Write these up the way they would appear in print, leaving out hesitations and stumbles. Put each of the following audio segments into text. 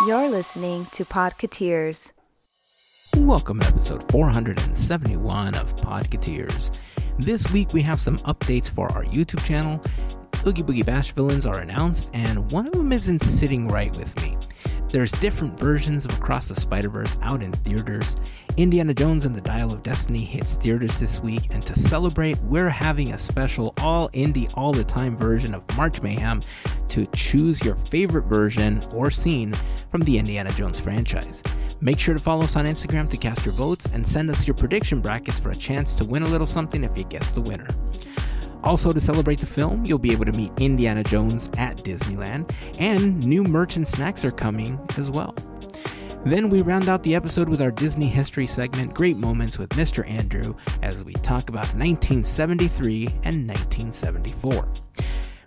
You're listening to Podketeers. Welcome to episode 471 of Podketeers. This week we have some updates for our YouTube channel. Oogie Boogie Bash villains are announced, and one of them isn't sitting right with me. There's different versions of Across the Spider-Verse out in theaters. Indiana Jones and the Dial of Destiny hits theaters this week, and to celebrate, we're having a special all-indie, all-the-time version of March Mayhem to choose your favorite version or scene from the Indiana Jones franchise. Make sure to follow us on Instagram to cast your votes and send us your prediction brackets for a chance to win a little something if you guess the winner. Also, to celebrate the film, you'll be able to meet Indiana Jones at Disneyland, and new merch and snacks are coming as well. Then we round out the episode with our Disney history segment, Great Moments with Mr. Andrew, as we talk about 1973 and 1974.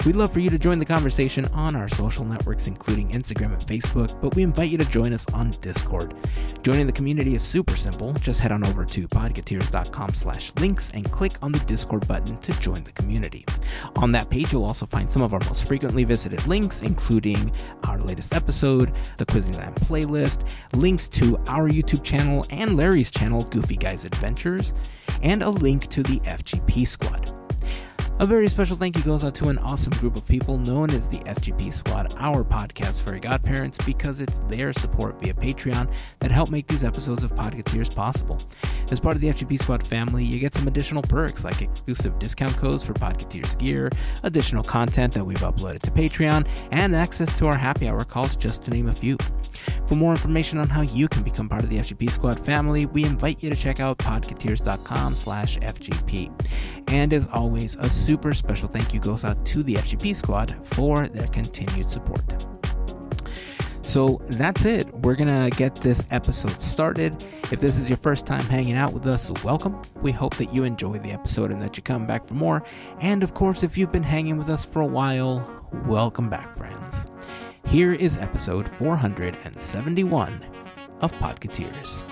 We'd love for you to join the conversation on our social networks, including Instagram and Facebook, but we invite you to join us on Discord. Joining the community is super simple. Just head on over to podketeers.com/links and click on the Discord button to join the community. On that page, you'll also find some of our most frequently visited links, including our latest episode, the Quizzingland playlist, links to our YouTube channel and Larry's channel, Goofy Guys Adventures, and a link to the FGP Squad. A very special thank you goes out to an awesome group of people known as the FGP Squad, our podcast Fairy Godparents, because it's their support via Patreon that help make these episodes of Podketeers possible. As part of the FGP Squad family, you get some additional perks like exclusive discount codes for Podketeers gear, additional content that we've uploaded to Patreon, and access to our happy hour calls, just to name a few. For more information on how you can become part of the FGP Squad family, we invite you to check out podketeers.com/FGP. And as always, a super special thank you goes out to the FGP Squad for their continued support. So that's it. We're going to get this episode started. If this is your first time hanging out with us, welcome. We hope that you enjoy the episode and that you come back for more. And of course, if you've been hanging with us for a while, welcome back, friends. Here is episode 471 of Podketeers.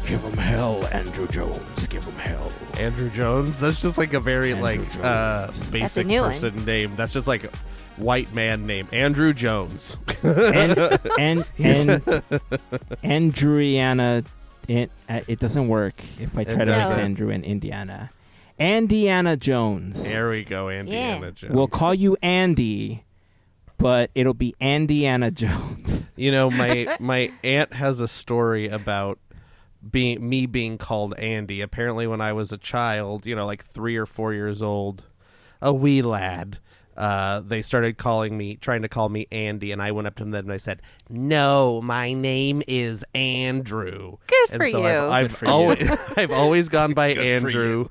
Give him hell, Andrew Jones. Give him hell. Andrew Jones? That's just like a very basic person name. That's just like white man name. Andrew Jones. and Andriana. It doesn't work if I try to mix Andrew and Indiana. Andiana Jones. There we go, Andiana Jones. We'll call you Andy, but it'll be Andiana Jones. You know, my aunt has a story about me being called Andy. Apparently when I was a child, like 3 or 4 years old, a wee lad, they started trying to call me Andy, and I went up to them and I said, "No, my name is Andrew." Good for you. I've always gone by Andrew.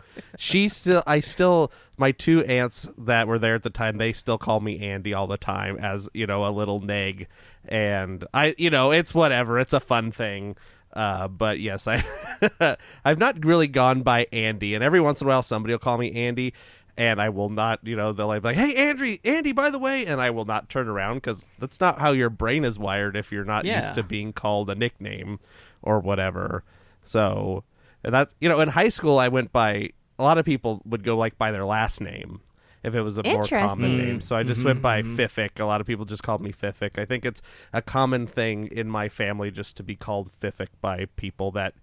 My two aunts that were there at the time, they still call me Andy all the time as, a little neg. And it's whatever. It's a fun thing. But yes, I've not really gone by Andy, and every once in a while somebody will call me Andy, and I will not, they'll be like, "Hey, Andy, by the way," and I will not turn around because that's not how your brain is wired if you're not used to being called a nickname or whatever. So, and that's, in high school I went by, a lot of people would go by their last name if it was a more common name. So I just went by Fiffick. A lot of people just called me Fiffick. I think it's a common thing in my family just to be called Fiffick by people that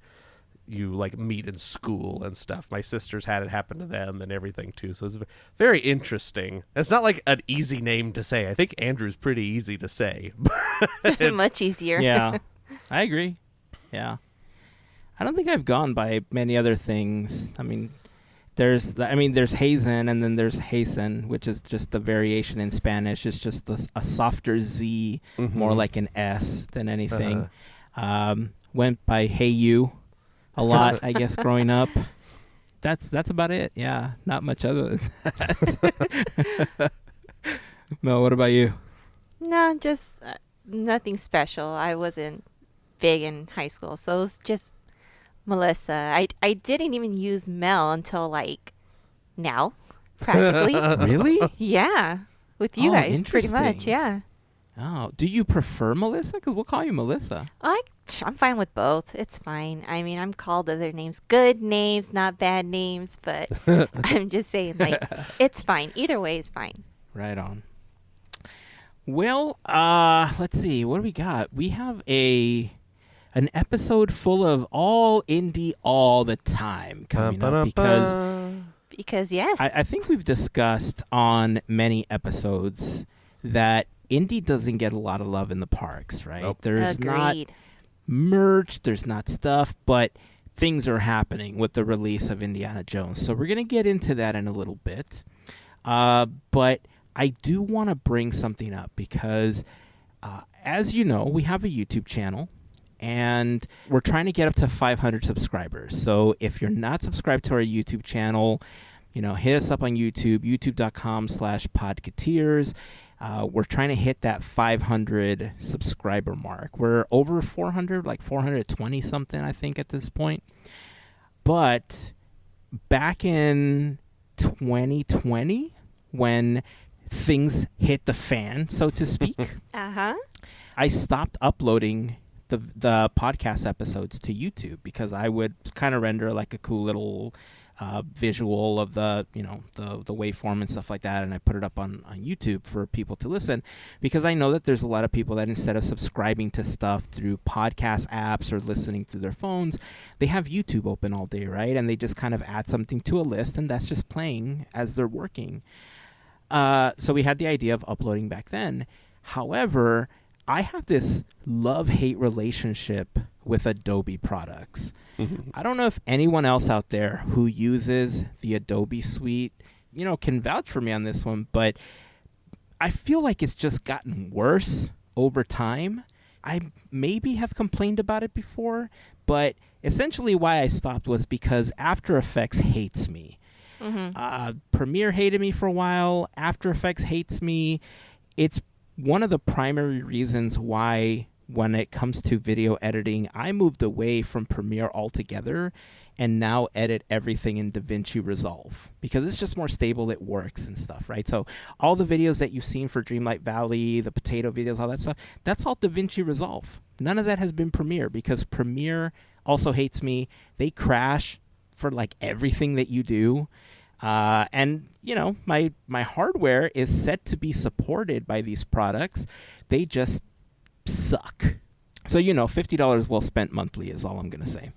you meet in school and stuff. My sisters had it happen to them and everything too. So it's very interesting. It's not like an easy name to say. I think Andrew's pretty easy to say. Much easier. Yeah, I agree. Yeah. I don't think I've gone by many other things. There's Heyzen, and then there's Heyzen, which is just the variation in Spanish. It's just a softer Z, more like an S than anything. Went by Hey You a lot, I guess, growing up. That's about it. Yeah, not much other than that. Mel, what about you? No, just nothing special. I wasn't big in high school, so it was just Melissa. I didn't even use Mel until now, practically. Really? Yeah, with you guys, pretty much. Yeah. Oh, do you prefer Melissa? Because we'll call you Melissa. I'm fine with both. It's fine. I mean, I'm called other names, good names, not bad names, but I'm just saying, like, it's fine. Either way is fine. Right on. Well, let's see. What do we got? We have an episode full of all Indy all the time coming up Because yes. I think we've discussed on many episodes that Indy doesn't get a lot of love in the parks, right? Nope. There's not Agreed. merch, there's not stuff, but things are happening with the release of Indiana Jones. So we're going to get into that in a little bit. But I do want to bring something up because, as you know, we have a YouTube channel. And we're trying to get up to 500 subscribers. So if you're not subscribed to our YouTube channel, hit us up on YouTube, youtube.com/Podketeers. We're trying to hit that 500 subscriber mark. We're over 400, like 420 something, I think, at this point. But back in 2020, when things hit the fan, so to speak, I stopped uploading the podcast episodes to YouTube because I would kind of render like a cool little visual of the waveform and stuff like that, and I put it up on YouTube for people to listen, because I know that there's a lot of people that instead of subscribing to stuff through podcast apps or listening through their phones, they have YouTube open all day, right? And they just kind of add something to a list, and that's just playing as they're working. So we had the idea of uploading back then. However, I have this love-hate relationship with Adobe products. I don't know if anyone else out there who uses the Adobe suite, can vouch for me on this one, but I feel like it's just gotten worse over time. I maybe have complained about it before, but essentially why I stopped was because After Effects hates me. Premiere hated me for a while. After Effects hates me. It's one of the primary reasons why, when it comes to video editing, I moved away from Premiere altogether and now edit everything in DaVinci Resolve because it's just more stable. It works and stuff, right? So all the videos that you've seen for Dreamlight Valley, the potato videos, all that stuff, that's all DaVinci Resolve. None of that has been Premiere because Premiere also hates me. They crash for like everything that you do. And my hardware is set to be supported by these products. They just suck. So, $50 well spent monthly is all I'm going to say.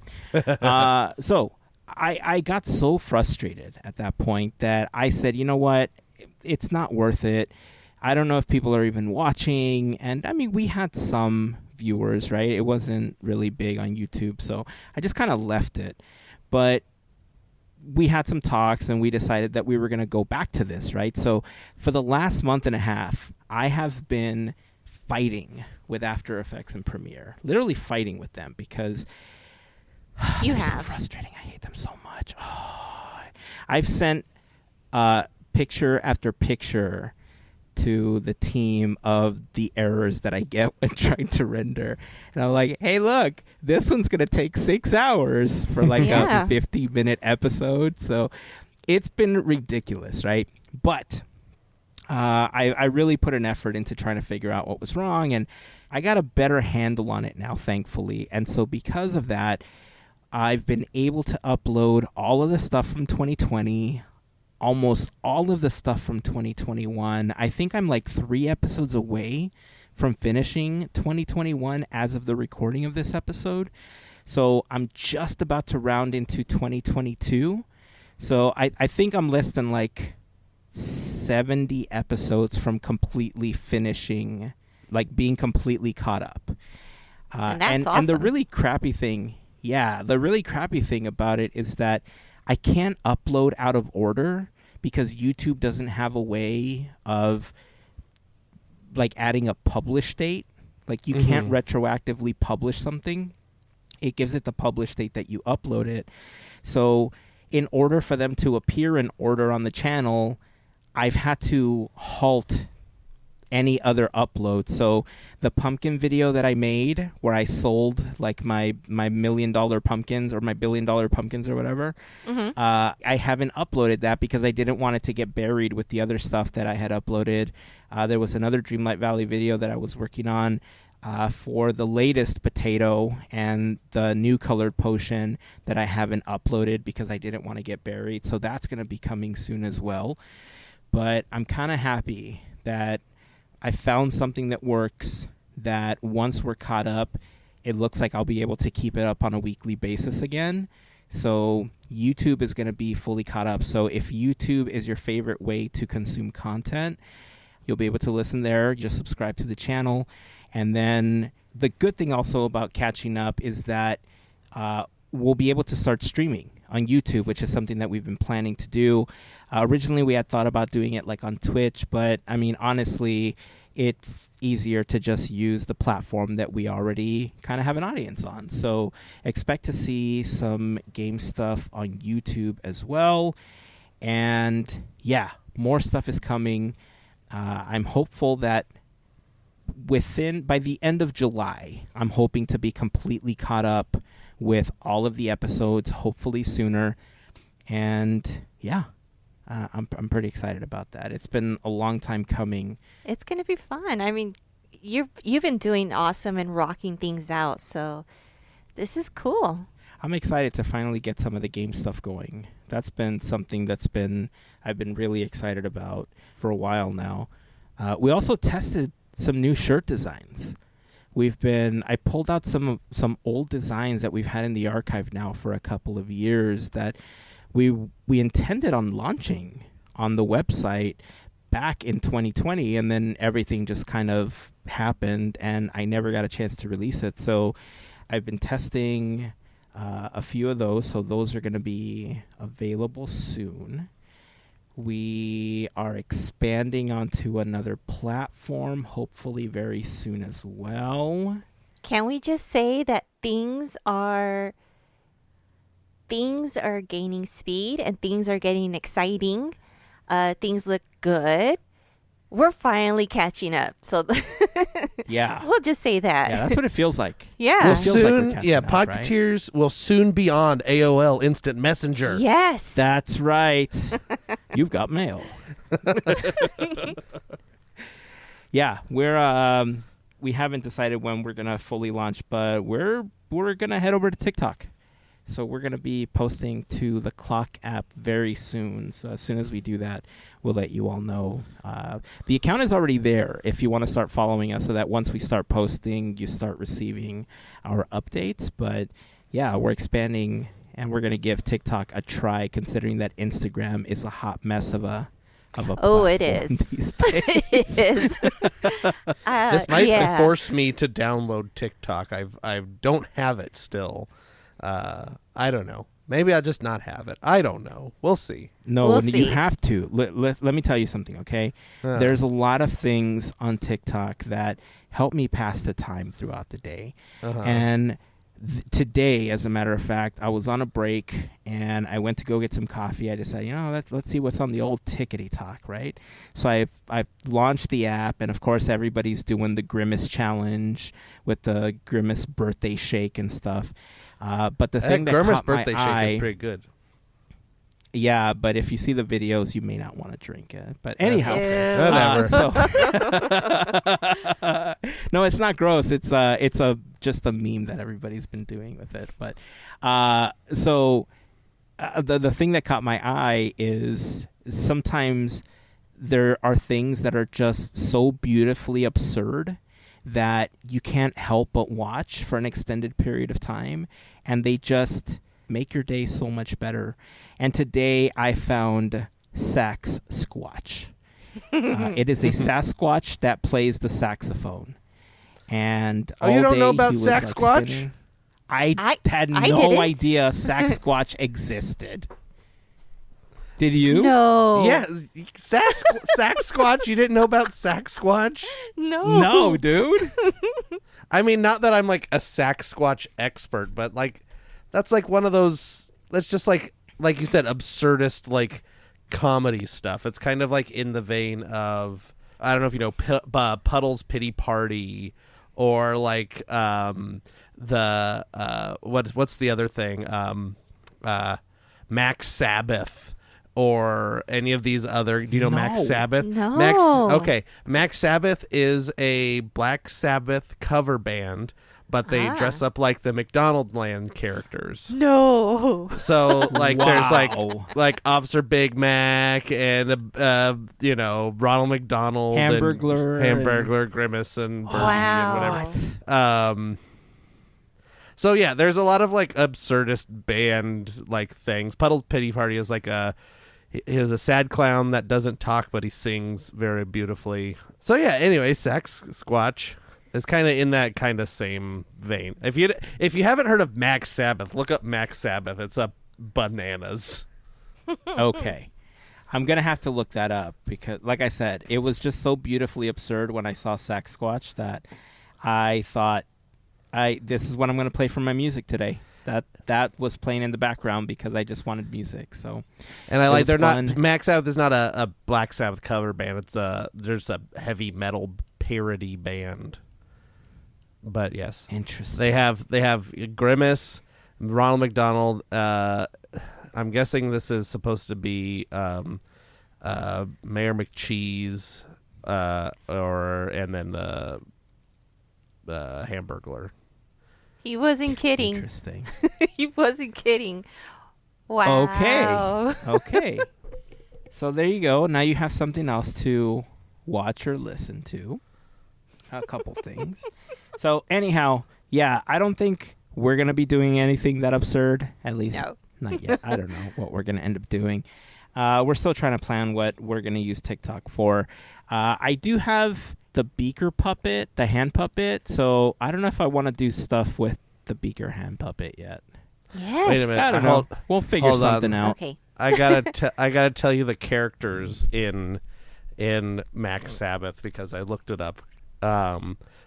So I got so frustrated at that point that I said, you know what? It's not worth it. I don't know if people are even watching. And I mean, we had some viewers, right? It wasn't really big on YouTube. So I just kind of left it. But we had some talks and we decided that we were going to go back to this, right? So for the last month and a half, I have been fighting with After Effects and Premiere, literally fighting with them because You they're have. so frustrating. I hate them so much. Oh, I've sent picture after picture to the team of the errors that I get when trying to render. And I'm like, hey, look, this one's going to take 6 hours for like Yeah. a 50-minute episode. So it's been ridiculous, right? But I really put an effort into trying to figure out what was wrong. And I got a better handle on it now, thankfully. And so because of that, I've been able to upload all of the stuff from 2020, almost all of the stuff from 2021. I think I'm like 3 episodes away from finishing 2021 as of the recording of this episode. So I'm just about to round into 2022. So I think I'm less than like 70 episodes from completely finishing, like being completely caught up. And that's and the awesome. really crappy thing, the really crappy thing about it is that I can't upload out of order because YouTube doesn't have a way of like adding a publish date. Like you can't retroactively publish something. It gives it the publish date that you upload it. So in order for them to appear in order on the channel, I've had to halt any other upload. So the pumpkin video that I made where I sold like my $1 million pumpkins or my $1 billion pumpkins or whatever, I haven't uploaded that because I didn't want it to get buried with the other stuff that I had uploaded. There was another Dreamlight Valley video that I was working on for the latest potato and the new colored potion that I haven't uploaded because I didn't want to get buried. So that's going to be coming soon as well. But I'm kind of happy that I found something that works, that once we're caught up, it looks like I'll be able to keep it up on a weekly basis again. So YouTube is going to be fully caught up. So if YouTube is your favorite way to consume content, you'll be able to listen there. Just subscribe to the channel. And then the good thing also about catching up is that we'll be able to start streaming on YouTube, which is something that we've been planning to do. Originally, we had thought about doing it like on Twitch, but I mean, honestly, it's easier to just use the platform that we already kind of have an audience on. So expect to see some game stuff on YouTube as well. And yeah, more stuff is coming. I'm hopeful that by the end of July, I'm hoping to be completely caught up with all of the episodes, hopefully sooner. And yeah, I'm pretty excited about that. It's been a long time coming. It's going to be fun. I mean, you've been doing awesome and rocking things out, so this is cool. I'm excited to finally get some of the game stuff going. That's been something I've been really excited about for a while now. We also tested some new shirt designs. I pulled out some old designs that we've had in the archive now for a couple of years that we intended on launching on the website back in 2020, and then everything just kind of happened and I never got a chance to release it. So I've been testing a few of those, so those are going to be available soon. We are expanding onto another platform, hopefully very soon as well. Can we just say that things are gaining speed and things are getting exciting? Things look good. We're finally catching up. So yeah, we'll just say that. Yeah, that's what it feels like. Yeah. It feels like we're catching up, Podketeers will soon be on AOL Instant Messenger. Yes. That's right. You've got mail. Yeah, we haven't decided when we're gonna fully launch, but we're gonna head over to TikTok. So we're going to be posting to the Clock app very soon. So as soon as we do that, we'll let you all know. The account is already there if you want to start following us so that once we start posting, you start receiving our updates. But yeah, we're expanding and we're going to give TikTok a try considering that Instagram is a hot mess of a it is. These days. It is. This might force me to download TikTok. I don't have it still. I don't know. Maybe I'll just not have it. I don't know. We'll see. No, you have to. Let me tell you something, okay? There's a lot of things on TikTok that help me pass the time throughout the day. And today, as a matter of fact, I was on a break and I went to go get some coffee. I decided, let's see what's on the old Tickety Talk, right? So I've launched the app, and of course everybody's doing the Grimace challenge with the Grimace birthday shake and stuff. But the thing that caught my birthday eye, shake is pretty good. Yeah, but if you see the videos, you may not want to drink it. But anyhow, whatever. No, it's not gross. It's just a meme that everybody's been doing with it. But the thing that caught my eye is sometimes there are things that are just so beautifully absurd that you can't help but watch for an extended period of time, and they just make your day so much better. And today I found Sax Squatch. It is a Sasquatch that plays the saxophone. And you don't know about Sasquatch? I had no idea Sasquatch existed. Did you? No. Yeah, Sasquatch. You didn't know about Sasquatch? No, dude. I mean, not that I'm like a Sasquatch expert, but like that's like one of those. That's just like you said, absurdist like comedy stuff. It's kind of like in the vein of I don't know if you know Puddle's Pity Party, or like the what's the other thing, Max Sabbath, or any of these other. Do you know Max Sabbath? No. Max Sabbath is a Black Sabbath cover band, but they dress up like the McDonald Land characters. No. So like there's Wow. like Officer Big Mac and Ronald McDonald, Hamburglar, Grimace, and Bertie Wow. and whatever. So yeah, there's a lot of like absurdist band like things. Puddle's Pity Party is like he is a sad clown that doesn't talk, but he sings very beautifully. So yeah, anyway, Sex Squatch is kind of in that kind of same vein. If you haven't heard of Max Sabbath, look up Max Sabbath. It's a bananas. Okay. I'm going to have to look that up because, like I said, it was just so beautifully absurd when I saw Sex Squatch that I thought, this is what I'm going to play for my music today. That was playing in the background because I just wanted music. So, and I like they're fun. not Max Sabbath is not a Black Sabbath cover band. It's there's a heavy metal parody band. But yes, interesting. They have Grimace, Ronald McDonald. I'm guessing this is supposed to be Mayor McCheese, and then Hamburglar. He wasn't kidding. Interesting. He wasn't kidding. Wow. Okay. So there you go. Now you have something else to watch or listen to. A couple things. So anyhow, yeah, I don't think we're going to be doing anything that absurd. At least not yet. I don't know what we're going to end up doing. We're still trying to plan what we're going to use TikTok for. I do have the beaker puppet, the hand puppet. So I don't know if I want to do stuff with the beaker hand puppet yet. Yes. Wait a minute. I don't know. We'll figure something out. Okay. I gotta tell you the characters in Max Sabbath because I looked it up.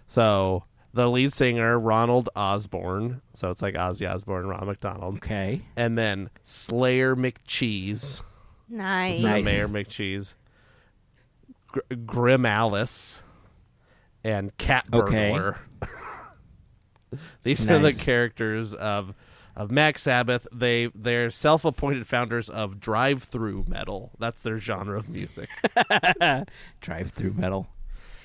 So the lead singer, Ronald Osborne. So it's like Ozzy Osbourne, Ronald McDonald. Okay. And then Slayer McCheese. Nice. So Mayor McCheese. Grim Alice. And Cat Burglar. These are the characters of Max Sabbath. They're self-appointed founders of drive-through metal. That's their genre of music. Drive-through metal.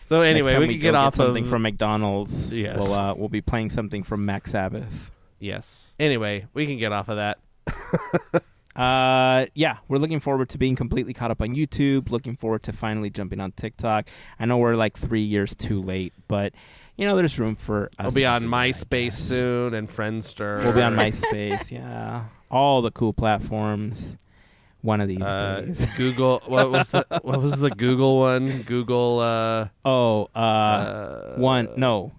So anyway, we can get off something from McDonald's. Yes. We'll be playing something from Max Sabbath. Yes. Anyway, we can get off of that. Yeah, we're looking forward to being completely caught up on YouTube. Looking forward to finally jumping on TikTok. I know we're like 3 years too late, but there's room for us. We'll be on MySpace soon and Friendster. We'll be on MySpace. Yeah, all the cool platforms. One of these days. Google. What was the Google one? Google. One. No.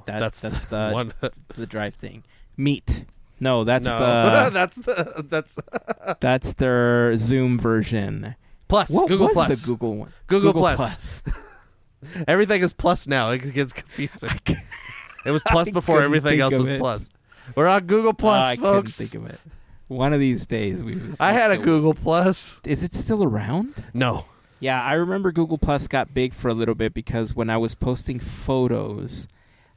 That's the one. The drive thing. Meet. No, that's that's their Zoom version. Plus. What Google was Plus. the Google one? Google Plus. Everything is plus now. It gets confusing. It was plus before everything else was plus. We're on Google Plus, folks. I couldn't think of it. One of these days I had a Google Plus. Is it still around? No. Yeah, I remember Google Plus got big for a little bit because when I was posting photos,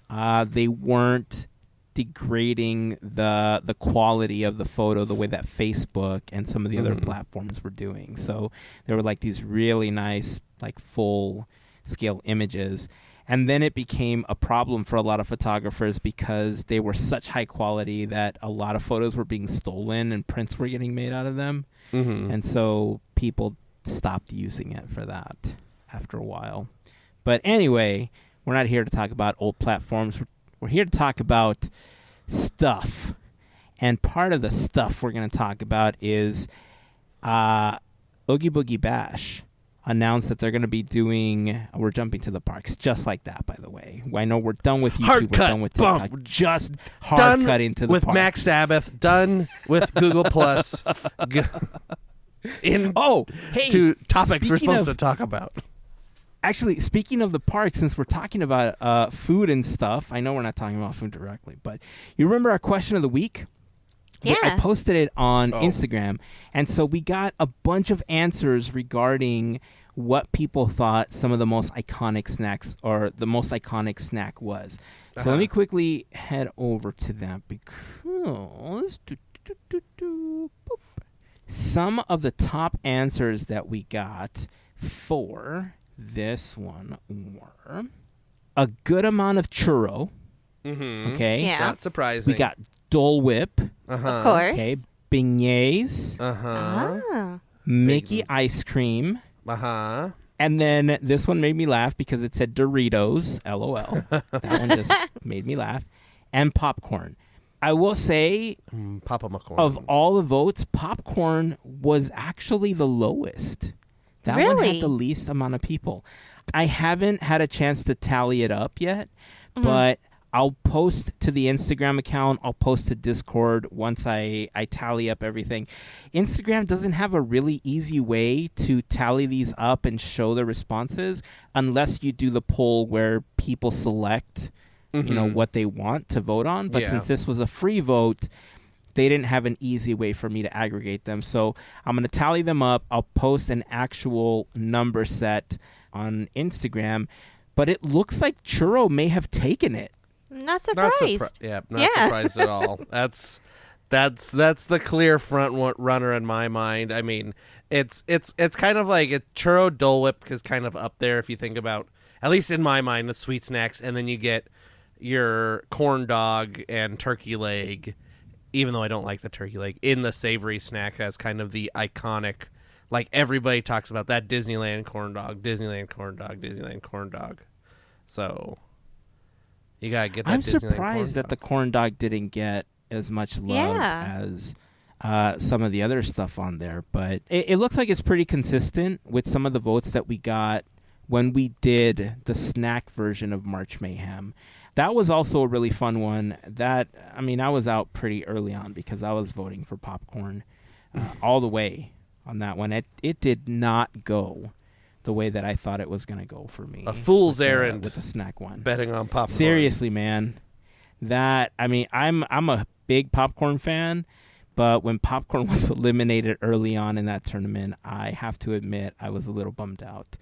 they weren't degrading the quality of the photo the way that Facebook and some of the other platforms were doing. So there were like these really nice, like full scale images. And then it became a problem for a lot of photographers because they were such high quality that a lot of photos were being stolen and prints were getting made out of them. Mm-hmm. And so people stopped using it for that after a while. But anyway, we're not here to talk about old platforms. We're here to talk about stuff. And part of the stuff we're going to talk about is Oogie Boogie Bash announced that they're going to be doing, we're jumping to the parks just like that, by the way. I know we're done with YouTube, hard we're cut, done with TikTok. Bump. Just hard cut into the with parks. Max Sabbath, done with Google Plus. To topics we're supposed to talk about. Actually, speaking of the park, since we're talking about food and stuff, I know we're not talking about food directly, but you remember our question of the week? Yeah. I posted it on Instagram, and so we got a bunch of answers regarding what people thought some of the most iconic snacks or the most iconic snack was. So let me quickly head over to that because some of the top answers that we got for this one were a good amount of churro. Mm-hmm. Okay. Yeah. Not surprising. We got Dole Whip. Of course. Okay. Beignets. Ah. Mickey ice cream. Uh-huh. And then this one made me laugh because it said Doritos. LOL. That one just made me laugh. And popcorn. I will say, Papa McCorn. of all the votes, popcorn was actually the lowest. That one Really? had the least amount of people. I haven't had a chance to tally it up yet, but I'll post to the Instagram account. I'll post to Discord once I tally up everything. Instagram doesn't have a really easy way to tally these up and show the responses unless you do the poll where people select what they want to vote on. But since this was a free vote, they didn't have an easy way for me to aggregate them. So I'm going to tally them up. I'll post an actual number set on Instagram. But it looks like churro may have taken it. Not surprised. Not surprised at all. That's the clear front runner in my mind. I mean, it's kind of like a churro Dole Whip is kind of up there if you think about, at least in my mind, the sweet snacks, and then you get your corn dog and turkey leg, even though I don't like the turkey leg, in the savory snack as kind of the iconic, like everybody talks about that Disneyland corn dog, Disneyland corn dog, Disneyland corn dog. So you gotta get that. I'm Disneyland surprised that the corn dog didn't get as much love as some of the other stuff on there, but it looks like it's pretty consistent with some of the votes that we got when we did the snack version of March Mayhem. That was also a really fun one. I was out pretty early on because I was voting for popcorn all the way on that one. It did not go the way that I thought it was going to go for me. A fool's errand with the snack one. Betting on popcorn. Seriously, man. I'm a big popcorn fan, but when popcorn was eliminated early on in that tournament, I have to admit I was a little bummed out.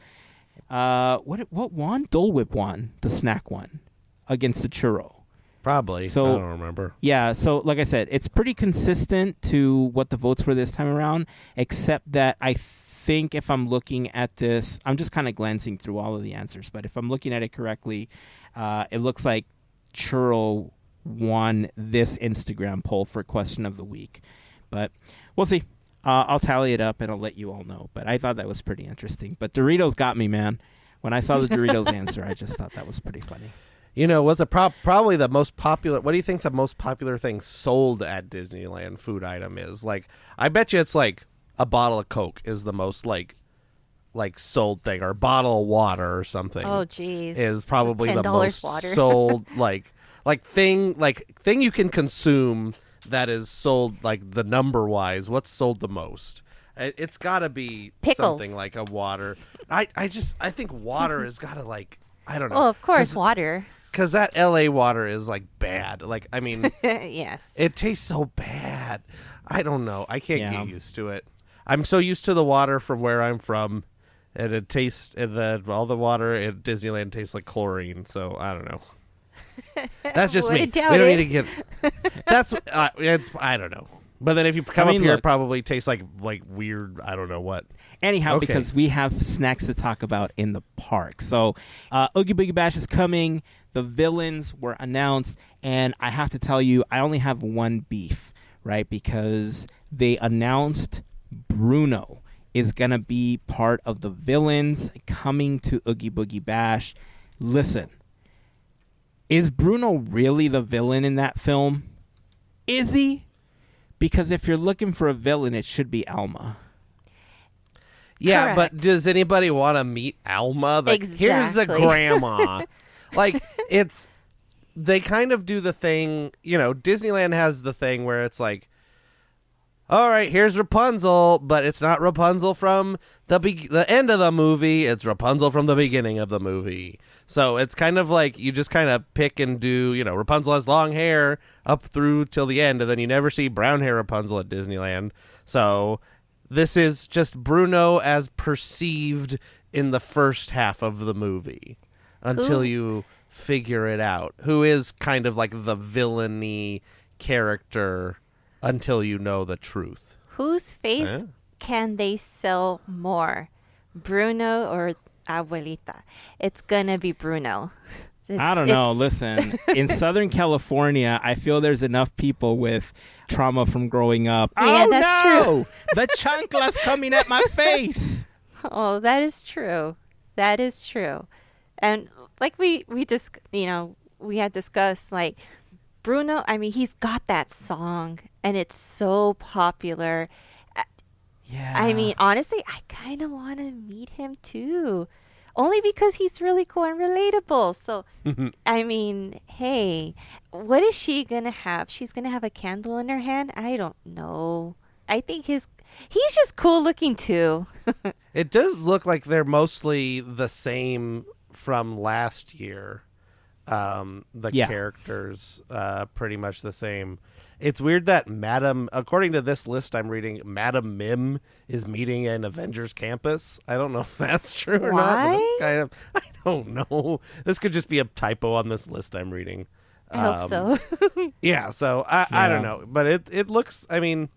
What won? Dole Whip won, the snack one, against the churro. Probably. So, I don't remember. Yeah, so like I said, it's pretty consistent to what the votes were this time around, except that I think if I'm looking at this, I'm just kind of glancing through all of the answers, but if I'm looking at it correctly, it looks like churro won this Instagram poll for question of the week. But we'll see. I'll tally it up and I'll let you all know. But I thought that was pretty interesting. But Doritos got me, man. When I saw the Doritos answer, I just thought that was pretty funny. You know, what's probably the most popular? What do you think the most popular thing sold at Disneyland food item is? Like, I bet you it's like a bottle of Coke is the most like sold thing, or a bottle of water or something. Oh, geez. Is probably the most water. sold thing you can consume that is sold like the number wise. What's sold the most? It's got to be Pickles. Something like a water. I think water has got to like, I don't know. Oh, of course, water. Because that LA water is like bad. Like, I mean, yes. it tastes so bad. I don't know. I can't get used to it. I'm so used to the water from where I'm from, and it tastes, all the water at Disneyland tastes like chlorine. So I don't know. That's just me. We don't need to get. That's it's. I don't know. But then if you come up here, it probably tastes like weird. I don't know what. Anyhow, because we have snacks to talk about in the park. So, Oogie Boogie Bash is coming. The villains were announced, and I have to tell you, I only have one beef, right? Because they announced Bruno is gonna be part of the villains coming to Oogie Boogie Bash. Listen. Is Bruno really the villain in that film? Is he? Because if you're looking for a villain, it should be Alma. Yeah, Correct. but does anybody want to meet Alma? Like, Exactly. Here's a grandma. Like, they kind of do the thing, Disneyland has the thing where it's like, all right, here's Rapunzel, but it's not Rapunzel from the end of the movie. It's Rapunzel from the beginning of the movie. So it's kind of like you just kind of pick and do, Rapunzel has long hair up through till the end, and then you never see brown hair Rapunzel at Disneyland. So this is just Bruno as perceived in the first half of the movie until you figure it out. Who is kind of like the villainy character until you know the truth. Whose face can they sell more, Bruno or Abuelita? It's gonna be Bruno. I don't know. Listen, in Southern California, I feel there's enough people with trauma from growing up. Yeah, oh, that's no! true. The chancla's coming at my face. Oh, that is true. That is true. And like we just, we had discussed, like, Bruno, I mean, he's got that song and it's so popular. Yeah. I mean, honestly, I kind of want to meet him too. Only because he's really cool and relatable. So, I mean, hey, what is she going to have? She's going to have a candle in her hand? I don't know. I think he's just cool looking too. It does look like they're mostly the same from last year. Characters, pretty much the same. It's weird that according to this list I'm reading, Madam Mim is meeting in Avengers Campus. I don't know if that's true or not. But it's kind of, I don't know. This could just be a typo on this list I'm reading. I hope so. Yeah, so I don't know, but it looks. I mean,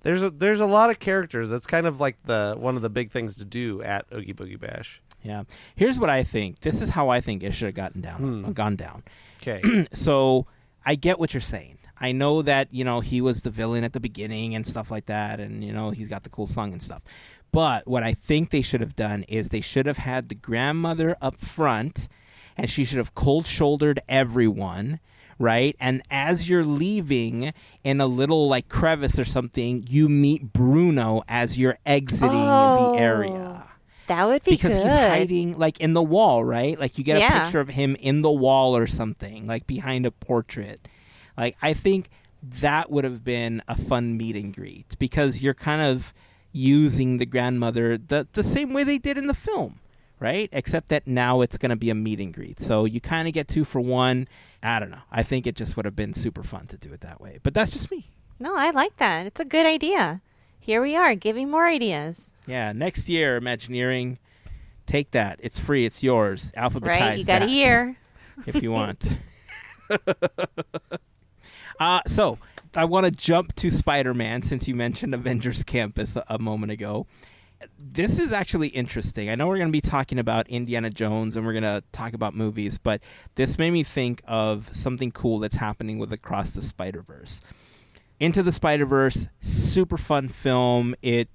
there's a lot of characters. That's kind of like one of the big things to do at Oogie Boogie Bash. Yeah. Here's what I think. This is how I think it should have gone down. Okay. So I get what you're saying. I know that, he was the villain at the beginning and stuff like that, and, he's got the cool song and stuff. But what I think they should have done is they should have had the grandmother up front, and she should have cold-shouldered everyone, right? And as you're leaving in a little, like, crevice or something, you meet Bruno as you're exiting the area. That would be because good. He's hiding, like, in the wall, right? Like, you get a Yeah. picture of him in the wall or something, like, behind a portrait. Like, I think that would have been a fun meet and greet because you're kind of using the grandmother the same way they did in the film, right? Except that now it's going to be a meet and greet. So you kind of get 2 for 1. I don't know. I think it just would have been super fun to do it that way. But that's just me. No, I like that. It's a good idea. Here we are, giving more ideas. Yeah, next year, Imagineering, take that. It's free. It's yours. Alphabetize Right? You got that a year. if you want. So I want to jump to Spider-Man since you mentioned Avengers Campus a moment ago. This is actually interesting. I know we're going to be talking about Indiana Jones and we're going to talk about movies, but this made me think of something cool that's happening with Across the Spider-Verse. Into the Spider-Verse, super fun film. It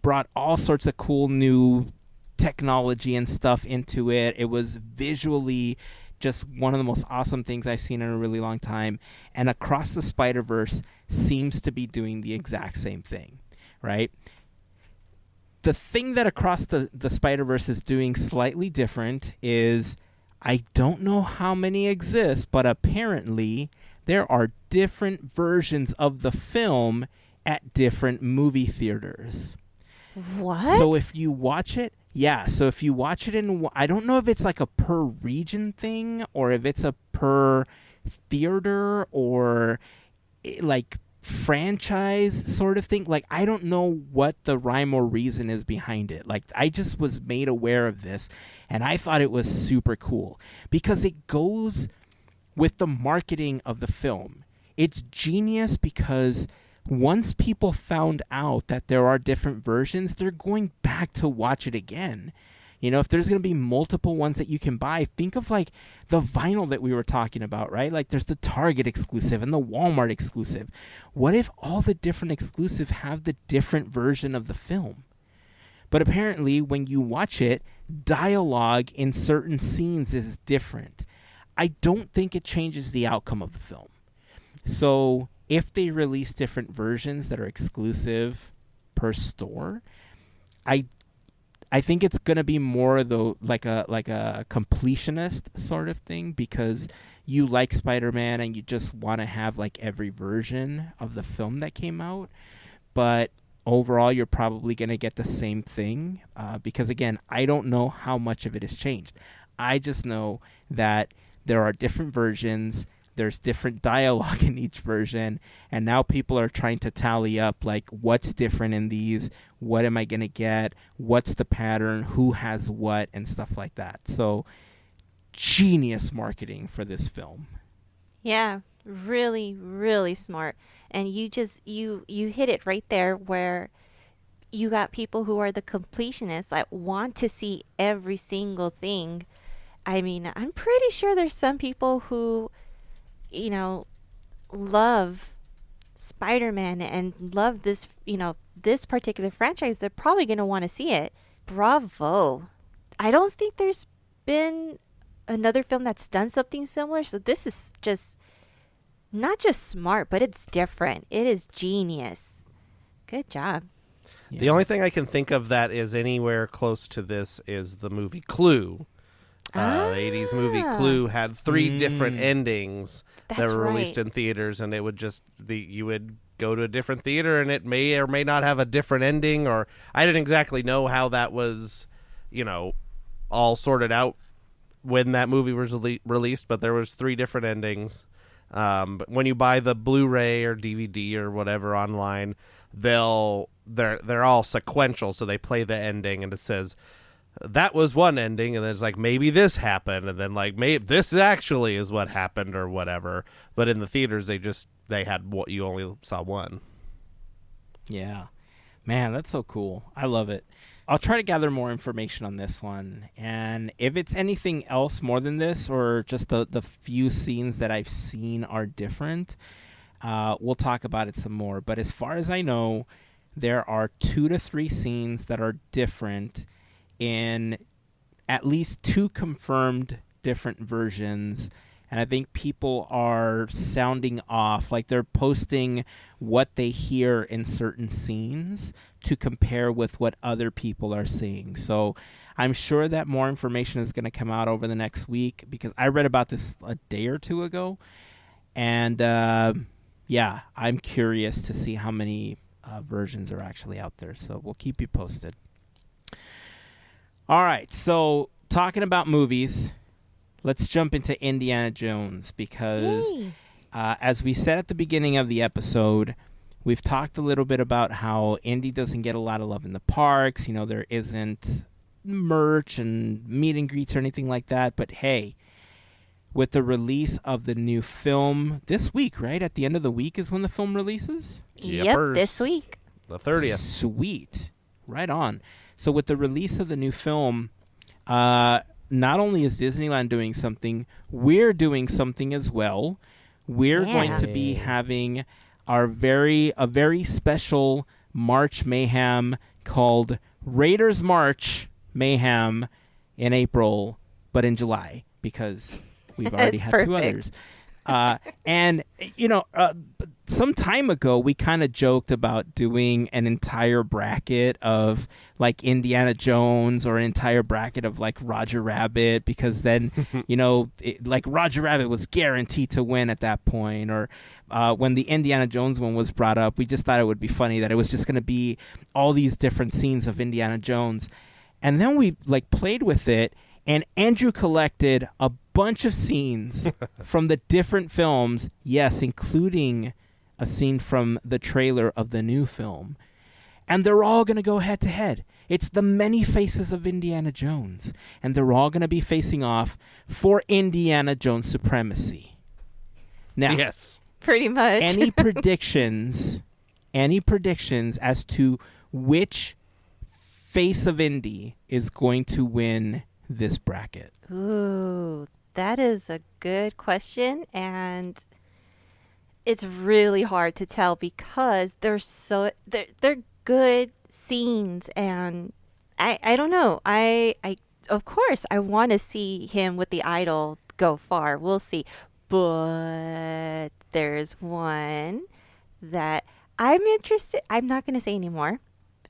brought all sorts of cool new technology and stuff into it. It was visually just one of the most awesome things I've seen in a really long time. And Across the Spider-Verse seems to be doing the exact same thing, right? The thing that Across the Spider-Verse is doing slightly different is, I don't know how many exist, but apparently there are different versions of the film at different movie theaters. What? So if you watch it, I don't know if it's like a per region thing or if it's a per theater or like franchise sort of thing. Like, I don't know what the rhyme or reason is behind it. Like, I just was made aware of this and I thought it was super cool because it goes with the marketing of the film. It's genius because once people found out that there are different versions, they're going back to watch it again. If there's going to be multiple ones that you can buy, think of like the vinyl that we were talking about, right? Like there's the Target exclusive and the Walmart exclusive. What if all the different exclusive have the different version of the film? But apparently when you watch it, dialogue in certain scenes is different. I don't think it changes the outcome of the film. So if they release different versions that are exclusive per store, I think it's gonna be more like a completionist sort of thing because you like Spider-Man and you just want to have like every version of the film that came out. But overall, you're probably gonna get the same thing because again, I don't know how much of it has changed. I just know that there are different versions. there's different dialogue in each version, and now people are trying to tally up, like, what's different in these, what am I going to get, what's the pattern, who has what, and stuff like that. So, genius marketing for this film. Yeah, really, really smart. And you just, you hit it right there where you got people who are the completionists that want to see every single thing. I mean, I'm pretty sure there's some people who, you know, love Spider-Man and love this, you know, this particular franchise. They're probably going to want to see it. Bravo. I don't think there's been another film that's done something similar. So this is just not just smart, but it's different. It is genius. Good job. Yeah. The only thing I can think of that is anywhere close to this is the movie Clue. The 80s movie Clue had 3 different endings that were released in theaters, and it would just you would go to a different theater, and it may or may not have a different ending, or I didn't exactly know how that was, you know, all sorted out when that movie was released, but there was 3 different endings. But when you buy the Blu-ray or DVD or whatever online, they're all sequential, so they play the ending, and it says that was one ending, and then it's like maybe this happened, and then like maybe this actually is what happened or whatever. But in the theaters, they had what you only saw one. Yeah, man, that's so cool. I love it. I'll try to gather more information on this one, and if it's anything else more than this, or just the few scenes that I've seen are different, we'll talk about it some more. But as far as I know, there are 2 to 3 scenes that are different in at least 2 confirmed different versions, and I think people are sounding off, like they're posting what they hear in certain scenes to compare with what other people are seeing. So I'm sure that more information is going to come out over the next week, because I read about this a day or 2 ago, and yeah, I'm curious to see how many versions are actually out there. So we'll keep you posted. All right, so talking about movies, let's jump into Indiana Jones, because as we said at the beginning of the episode, we've talked a little bit about how Indy doesn't get a lot of love in the parks. You know, there isn't merch and meet and greets or anything like that. But hey, with the release of the new film this week, right? At the end of the week is when the film releases? Yep, this week. The 30th. Sweet. Right on. So with the release of the new film, not only is Disneyland doing something, we're doing something as well. We're going to be having a very special March Mayhem called Raiders March Mayhem in April, but in July, because we've already had perfect. 2 others. And, you know, some time ago, we kind of joked about doing an entire bracket of, like, Indiana Jones, or an entire bracket of, like, Roger Rabbit, because then, you know, like, Roger Rabbit was guaranteed to win at that point. Or when the Indiana Jones one was brought up, we just thought it would be funny that it was just going to be all these different scenes of Indiana Jones. And then we, like, played with it, and Andrew collected a bunch of scenes from the different films, yes, including a scene from the trailer of the new film. And they're all going to go head-to-head. It's the many faces of Indiana Jones. And they're all going to be facing off for Indiana Jones supremacy. Now, yes, pretty much. Any predictions as to which face of Indy is going to win this bracket? Ooh, that is a good question, and it's really hard to tell, because they're good scenes, and I don't know. I of course I want to see him with the idol go far. We'll see. But there's one that I'm interested. I'm not going to say anymore.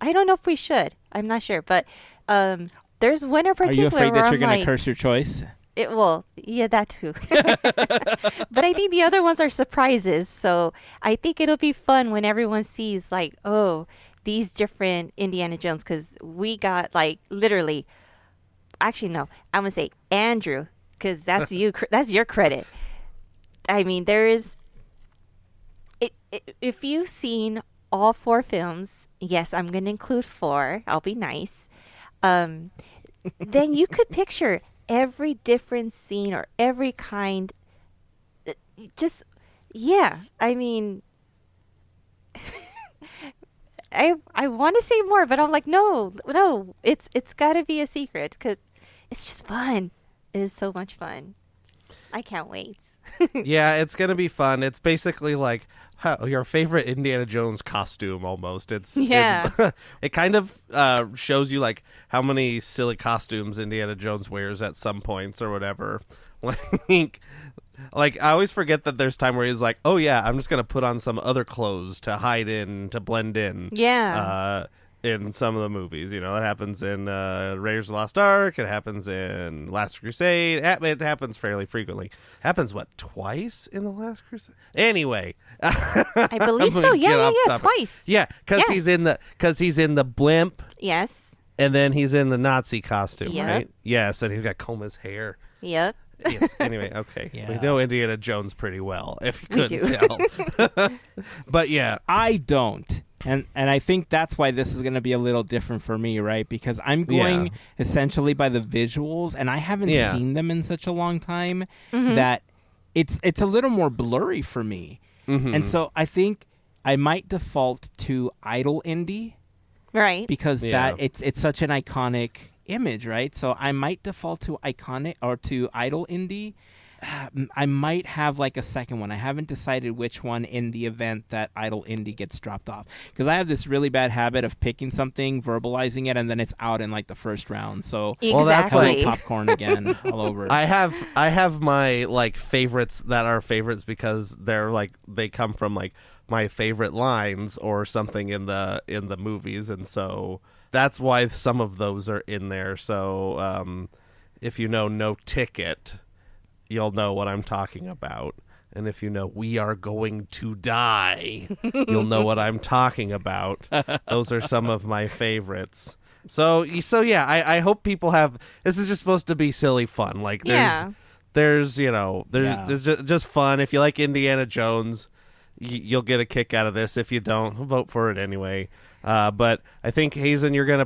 I don't know if we should. I'm not sure, but there's one in particular. Are you afraid that you're going to like, curse your choice? Yeah, that too. But I think the other ones are surprises. So I think it'll be fun when everyone sees, like, oh, these different Indiana Jones, because we got, like, literally. Actually, no, I'm gonna say Andrew, because that's you. That's your credit. I mean, there is. If you've seen all 4 films, yes, I'm going to include 4. I'll be nice. Then you could picture every different scene or every kind. Just, yeah. I mean, I want to say more, but I'm like, no. It's got to be a secret because it's just fun. It is so much fun. I can't wait. Yeah, it's gonna be fun. It's basically like your favorite Indiana Jones costume almost. It kind of shows you like how many silly costumes Indiana Jones wears at some points or whatever. Like I always forget that there's time where he's like, oh yeah, I'm just gonna put on some other clothes to hide in, to blend in. Yeah. In some of the movies, it happens in Raiders of the Lost Ark. It happens in Last Crusade. It happens fairly frequently. Happens twice in the Last Crusade? Anyway, I believe so. Yeah, twice. Yeah, because he's in the blimp. Yes. And then he's in the Nazi costume, Yep. right? Yes, and he's got comb his hair. Yep. Yes. Anyway, okay. Yeah. We know Indiana Jones pretty well, if you We couldn't do. tell. But yeah. I don't. And I think that's why this is going to be a little different for me, right? Because I'm going essentially by the visuals, and I haven't seen them in such a long time that it's a little more blurry for me. Mm-hmm. And so I think I might default to Idol Indy. Right. Because it's such an iconic image, right? So I might default to Idol Indy. I might have like a second one. I haven't decided which one in the event that Idol Indy gets dropped off, because I have this really bad habit of picking something, verbalizing it, and then it's out in like the first round. So that's like popcorn again all over. I have my like favorites that are favorites because they're like they come from like my favorite lines or something in the movies, and so that's why some of those are in there. So if you know No Ticket, you'll know what I'm talking about. And if you know We Are Going to Die, you'll know what I'm talking about. Those are some of my favorites. So yeah, I hope people have... This is just supposed to be silly fun. Like, there's just fun. If you like Indiana Jones, you'll get a kick out of this. If you don't, vote for it anyway. But I think, Heyzen, you're going to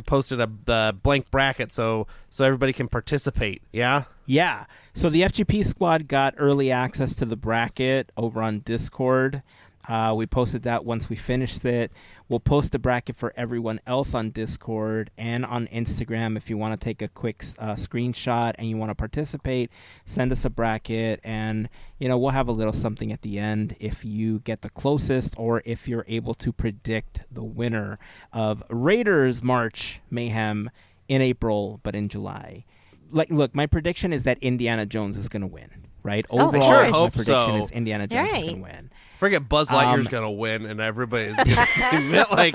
posted a blank bracket so everybody can participate. Yeah? Yeah. So the FGP Squad got early access to the bracket over on Discord. We posted that once we finished it. We'll post the bracket for everyone else on Discord and on Instagram. If you want to take a quick screenshot and you want to participate, send us a bracket, and we'll have a little something at the end if you get the closest, or if you're able to predict the winner of Raiders March Mayhem in April, but in July. Look, my prediction is that Indiana Jones is going to win, right? Overall, sure my hope prediction so. is Indiana Jones is Right. going to win. Forget Buzz Lightyear's going to win, and everybody's going to like...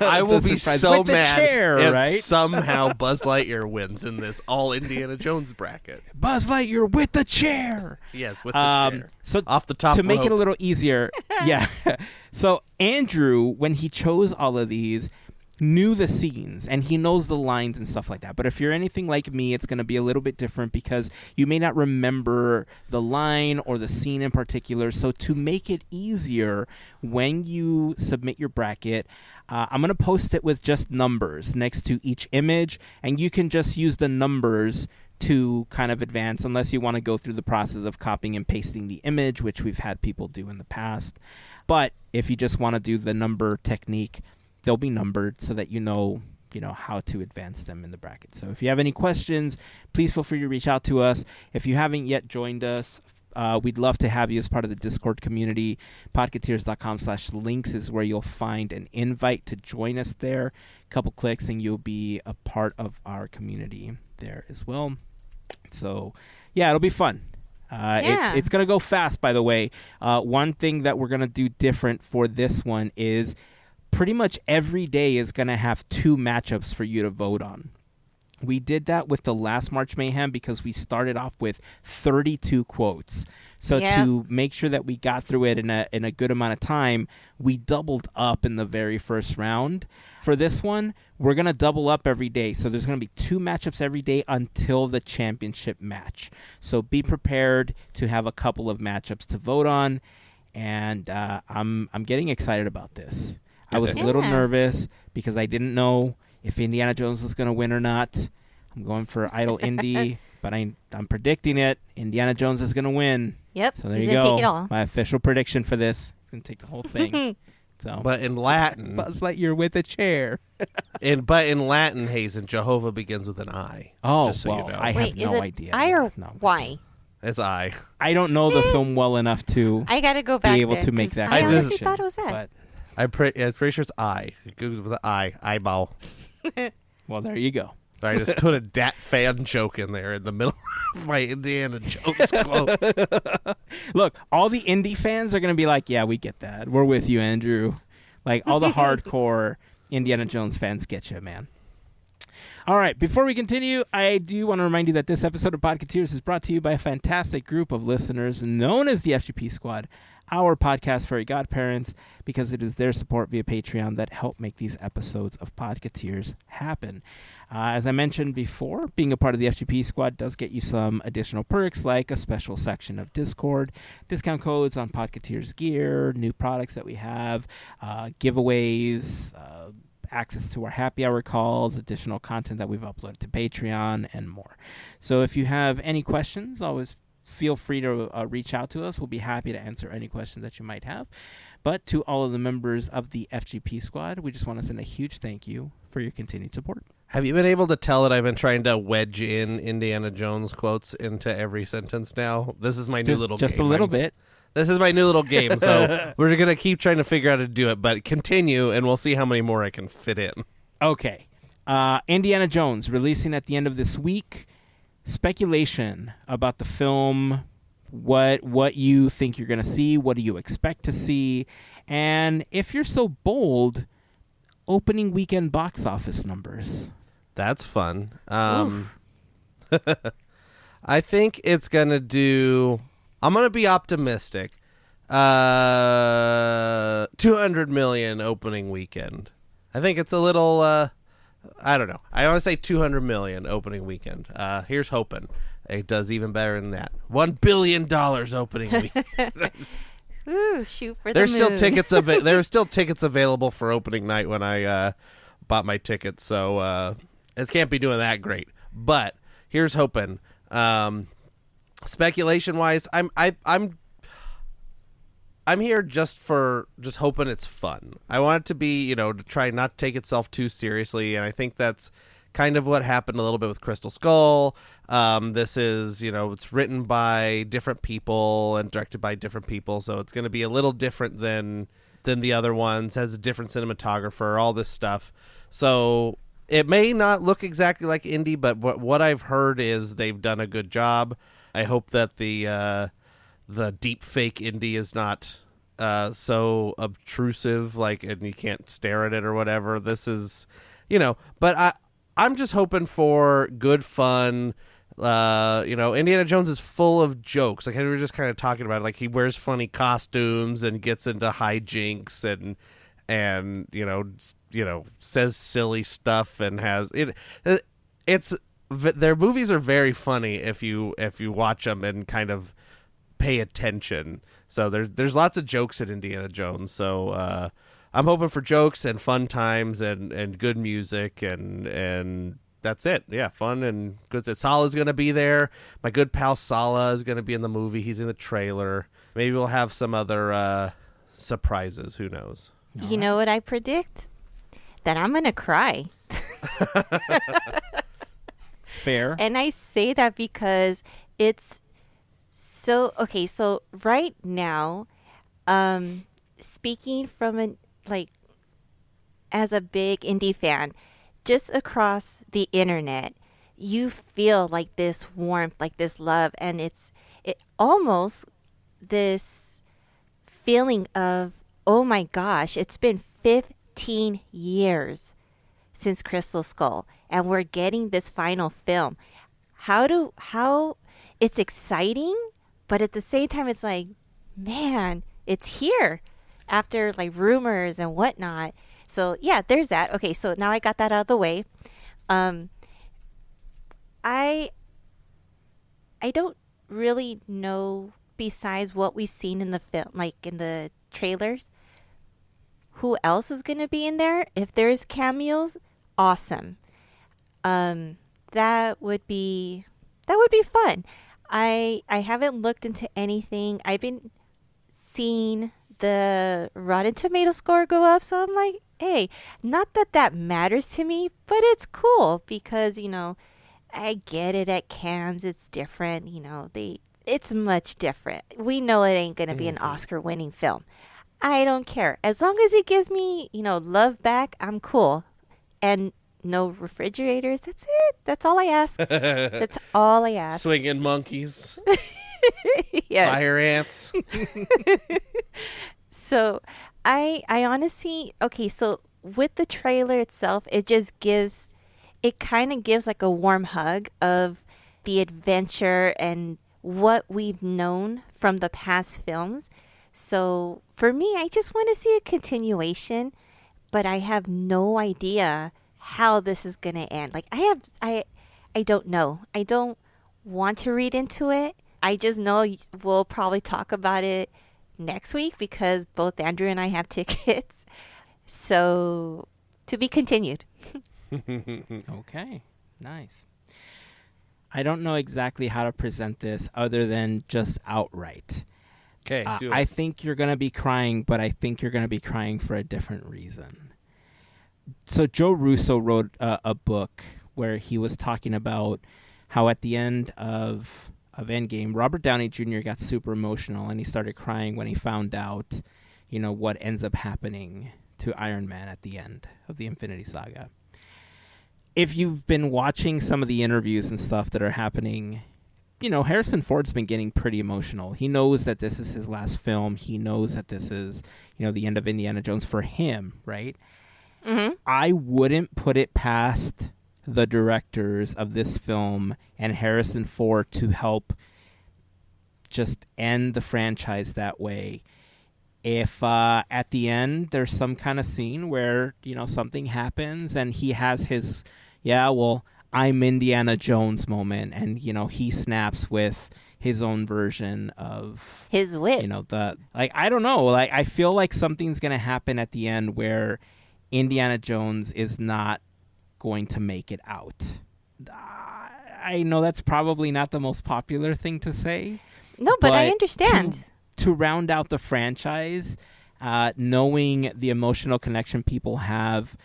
I will be so with the mad chair, if right? somehow Buzz Lightyear wins in this all Indiana Jones bracket. Buzz Lightyear with the chair. Yes, with the chair. So off the top to make it rope. a little easier, yeah. So Andrew, when he chose all of these, knew the scenes and he knows the lines and stuff like that. But if you're anything like me, it's going to be a little bit different because you may not remember the line or the scene in particular. So to make it easier, when you submit your bracket, I'm going to post it with just numbers next to each image, and you can just use the numbers to kind of advance, unless you want to go through the process of copying and pasting the image, which we've had people do in the past. But if you just want to do the number technique, they'll be numbered so that you know how to advance them in the bracket. So if you have any questions, please feel free to reach out to us. If you haven't yet joined us, we'd love to have you as part of the Discord community. Podketeers.com/links is where you'll find an invite to join us there. A couple clicks and you'll be a part of our community there as well. So yeah, it'll be fun. It's going to go fast, by the way. One thing that we're going to do different for this one is pretty much every day is going to have 2 matchups for you to vote on. We did that with the last March Mayhem because we started off with 32 quotes. So to make sure that we got through it in a good amount of time, we doubled up in the very first round. For this one, we're going to double up every day. So there's going to be 2 matchups every day until the championship match. So be prepared to have a couple of matchups to vote on. And I'm getting excited about this. I was a little nervous because I didn't know if Indiana Jones was going to win or not. I'm going for Idol Indy, but I'm predicting it. Indiana Jones is going to win. Yep. So there he's you gonna go. take it all. My official prediction for this. It's going to take the whole thing. But in Latin, Buzz Lightyear with a chair. in Latin, Heyzen, Jehovah begins with an I. Oh, just so well, you know. I Wait, have is no it idea. I or No, Y? It's I. I don't know the film well enough to I gotta go back be able there, to make 'cause that I honestly prediction, thought it was that. but- I'm pretty sure it's I. It goes with an I. Eyeball. well, there you go. I just put a Dat fan joke in there in the middle of my Indiana Jones quote. Look, all the indie fans are going to be like, yeah, we get that. We're with you, Andrew. Like, all the hardcore Indiana Jones fans get you, man. All right, before we continue, I do want to remind you that this episode of Podketeers is brought to you by a fantastic group of listeners known as the FGP Squad, our podcast Fairy Godparents, because it is their support via Patreon that help make these episodes of Podketeers happen. As I mentioned before, being a part of the FGP Squad does get you some additional perks like a special section of Discord, discount codes on Podketeers gear, new products that we have, giveaways, access to our happy hour calls, additional content that we've uploaded to Patreon, and more. So if you have any questions, always feel free to reach out to us. We'll be happy to answer any questions that you might have. But to all of the members of the FGP Squad, we just want to send a huge thank you for your continued support. Have you been able to tell that I've been trying to wedge in Indiana Jones quotes into every sentence now? This is my new little game. Just a little bit. This is my new little game, so we're going to keep trying to figure out how to do it, but continue, and we'll see how many more I can fit in. Okay. Indiana Jones releasing at the end of this week. Speculation about the film, what you think you're going to see, what do you expect to see, and if you're so bold, opening weekend box office numbers. That's fun. I think it's going to do... I'm going to be optimistic. 200 million opening weekend. I think it's a little... I don't know. I want to say 200 million opening weekend. Here's hoping it does even better than that. $1 billion opening weekend. Ooh, shoot for There's the still moon. tickets. There are still tickets available for opening night when I bought my ticket, so it can't be doing that great. But here's hoping. Speculation wise, I'm here just hoping it's fun. I want it to be, to try not to take itself too seriously, and I think that's kind of what happened a little bit with Crystal Skull. This is, it's written by different people and directed by different people, so it's going to be a little different than the other ones. Has a different cinematographer, all this stuff. So it may not look exactly like Indy, but what I've heard is they've done a good job. I hope that the deep fake Indy is not so obtrusive, and you can't stare at it or whatever. This is, but I'm just hoping for good fun. Indiana Jones is full of jokes. Like we were just kind of talking about it. Like he wears funny costumes and gets into hijinks and says silly stuff and has it. It's their movies are very funny if you watch them and kind of pay attention. So there's lots of jokes in Indiana Jones. So I'm hoping for jokes and fun times and good music and that's it. Yeah, fun and good. Sala's going to be there. My good pal Sala is going to be in the movie. He's in the trailer. Maybe we'll have some other surprises. Who knows? You know what I predict? That I'm going to cry. Fair. And I say that because it's so... Okay, so right now, speaking from as a big indie fan, just across the internet, you feel like this warmth, like this love, and it almost this feeling of, oh my gosh, it's been 15 years since Crystal Skull, and we're getting this final film. How it's exciting, but at the same time, it's like, man, it's here after like rumors and whatnot. So yeah, there's that. Okay, so now I got that out of the way. I don't really know, besides what we've seen in the film, like in the trailers, who else is gonna be in there. If there's cameos, awesome. That would be fun. I haven't looked into anything. I've been seeing the Rotten Tomato score go up, so I'm like, hey, not that that matters to me, but it's cool because, I get it at Cannes, it's different, it's much different. We know it ain't going to be an Oscar winning film. I don't care. As long as it gives me, love back, I'm cool. And no refrigerators, that's it. That's all I ask. That's all I ask. Swinging monkeys. Yes. Fire ants. So I honestly, okay, so with the trailer itself, it kind of gives like a warm hug of the adventure and what we've known from the past films. So for me, I just want to see a continuation, but I have no idea how this is going to end. Like I don't know. I don't want to read into it. I just know we'll probably talk about it next week because both Andrew and I have tickets. So to be continued. Okay, nice. I don't know exactly how to present this other than just outright. Okay, do it. I think you're going to be crying, but I think you're going to be crying for a different reason. So Joe Russo wrote a book where he was talking about how at the end of Endgame, Robert Downey Jr. got super emotional and he started crying when he found out, what ends up happening to Iron Man at the end of the Infinity Saga. If you've been watching some of the interviews and stuff that are happening, Harrison Ford's been getting pretty emotional. He knows that this is his last film. He knows that this is, the end of Indiana Jones for him, right? Mm-hmm. I wouldn't put it past the directors of this film and Harrison Ford to help just end the franchise that way. If at the end there's some kind of scene where, something happens and he has his, I'm Indiana Jones moment and, he snaps with his own version of his whip. I don't know. Like, I feel like something's going to happen at the end where Indiana Jones is not going to make it out. I know that's probably not the most popular thing to say. No, but I understand. To round out the franchise, knowing the emotional connection people have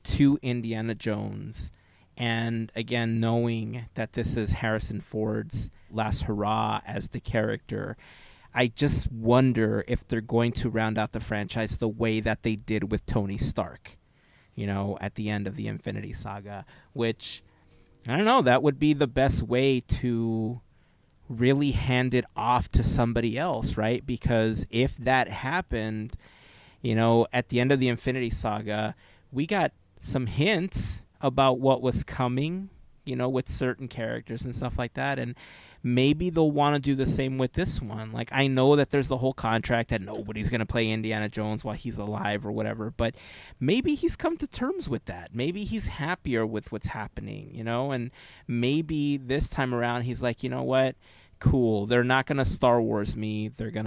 to Indiana Jones, and again, knowing that this is Harrison Ford's last hurrah as the character, I just wonder if they're going to round out the franchise the way that they did with Tony Stark, at the end of the Infinity Saga, which, I don't know, that would be the best way to really hand it off to somebody else, right? Because if that happened, at the end of the Infinity Saga, we got some hints about what was coming, with certain characters and stuff like that, and maybe they'll want to do the same with this one. Like, I know that there's the whole contract that nobody's going to play Indiana Jones while he's alive or whatever, but maybe he's come to terms with that. Maybe he's happier with what's happening, and maybe this time around he's like, you know what? Cool. They're not going to Star Wars me. They're going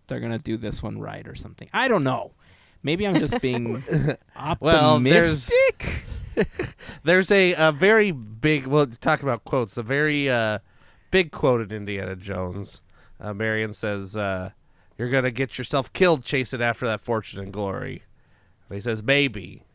to do this one right or something. I don't know. Maybe I'm just being optimistic. There's a very big, well, talking about quotes, a very big quote in Indiana Jones. Marion says, you're going to get yourself killed chasing after that fortune and glory. And he says, maybe,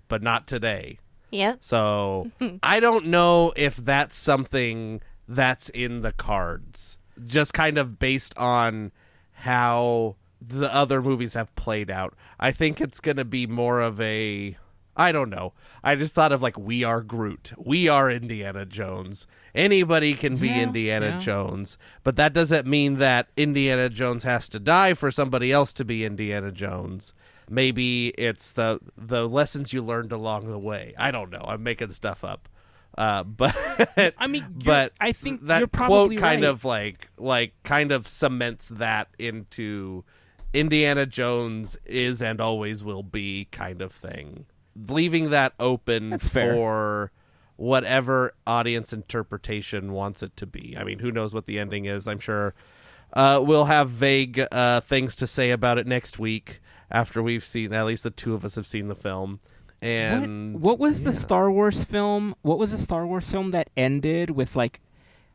but not today. Yep. So I don't know if that's something that's in the cards, just kind of based on how the other movies have played out. I think it's going to be more of a, I don't know. I just thought of like, we are Groot. We are Indiana Jones. Anybody can be Indiana Jones. But that doesn't mean that Indiana Jones has to die for somebody else to be Indiana Jones. maybe it's the lessons you learned along the way. I don't know. I'm making stuff up. But I mean, but I think that you're probably quote kind right. of kind of cements that into Indiana Jones is and always will be kind of thing, leaving that open for whatever audience interpretation wants it to be. I mean, who knows what the ending is? I'm sure we'll have vague things to say about it next week after we've seen, at least the two of us have seen the film. And what was the Star Wars film? What was the Star Wars film that ended with like?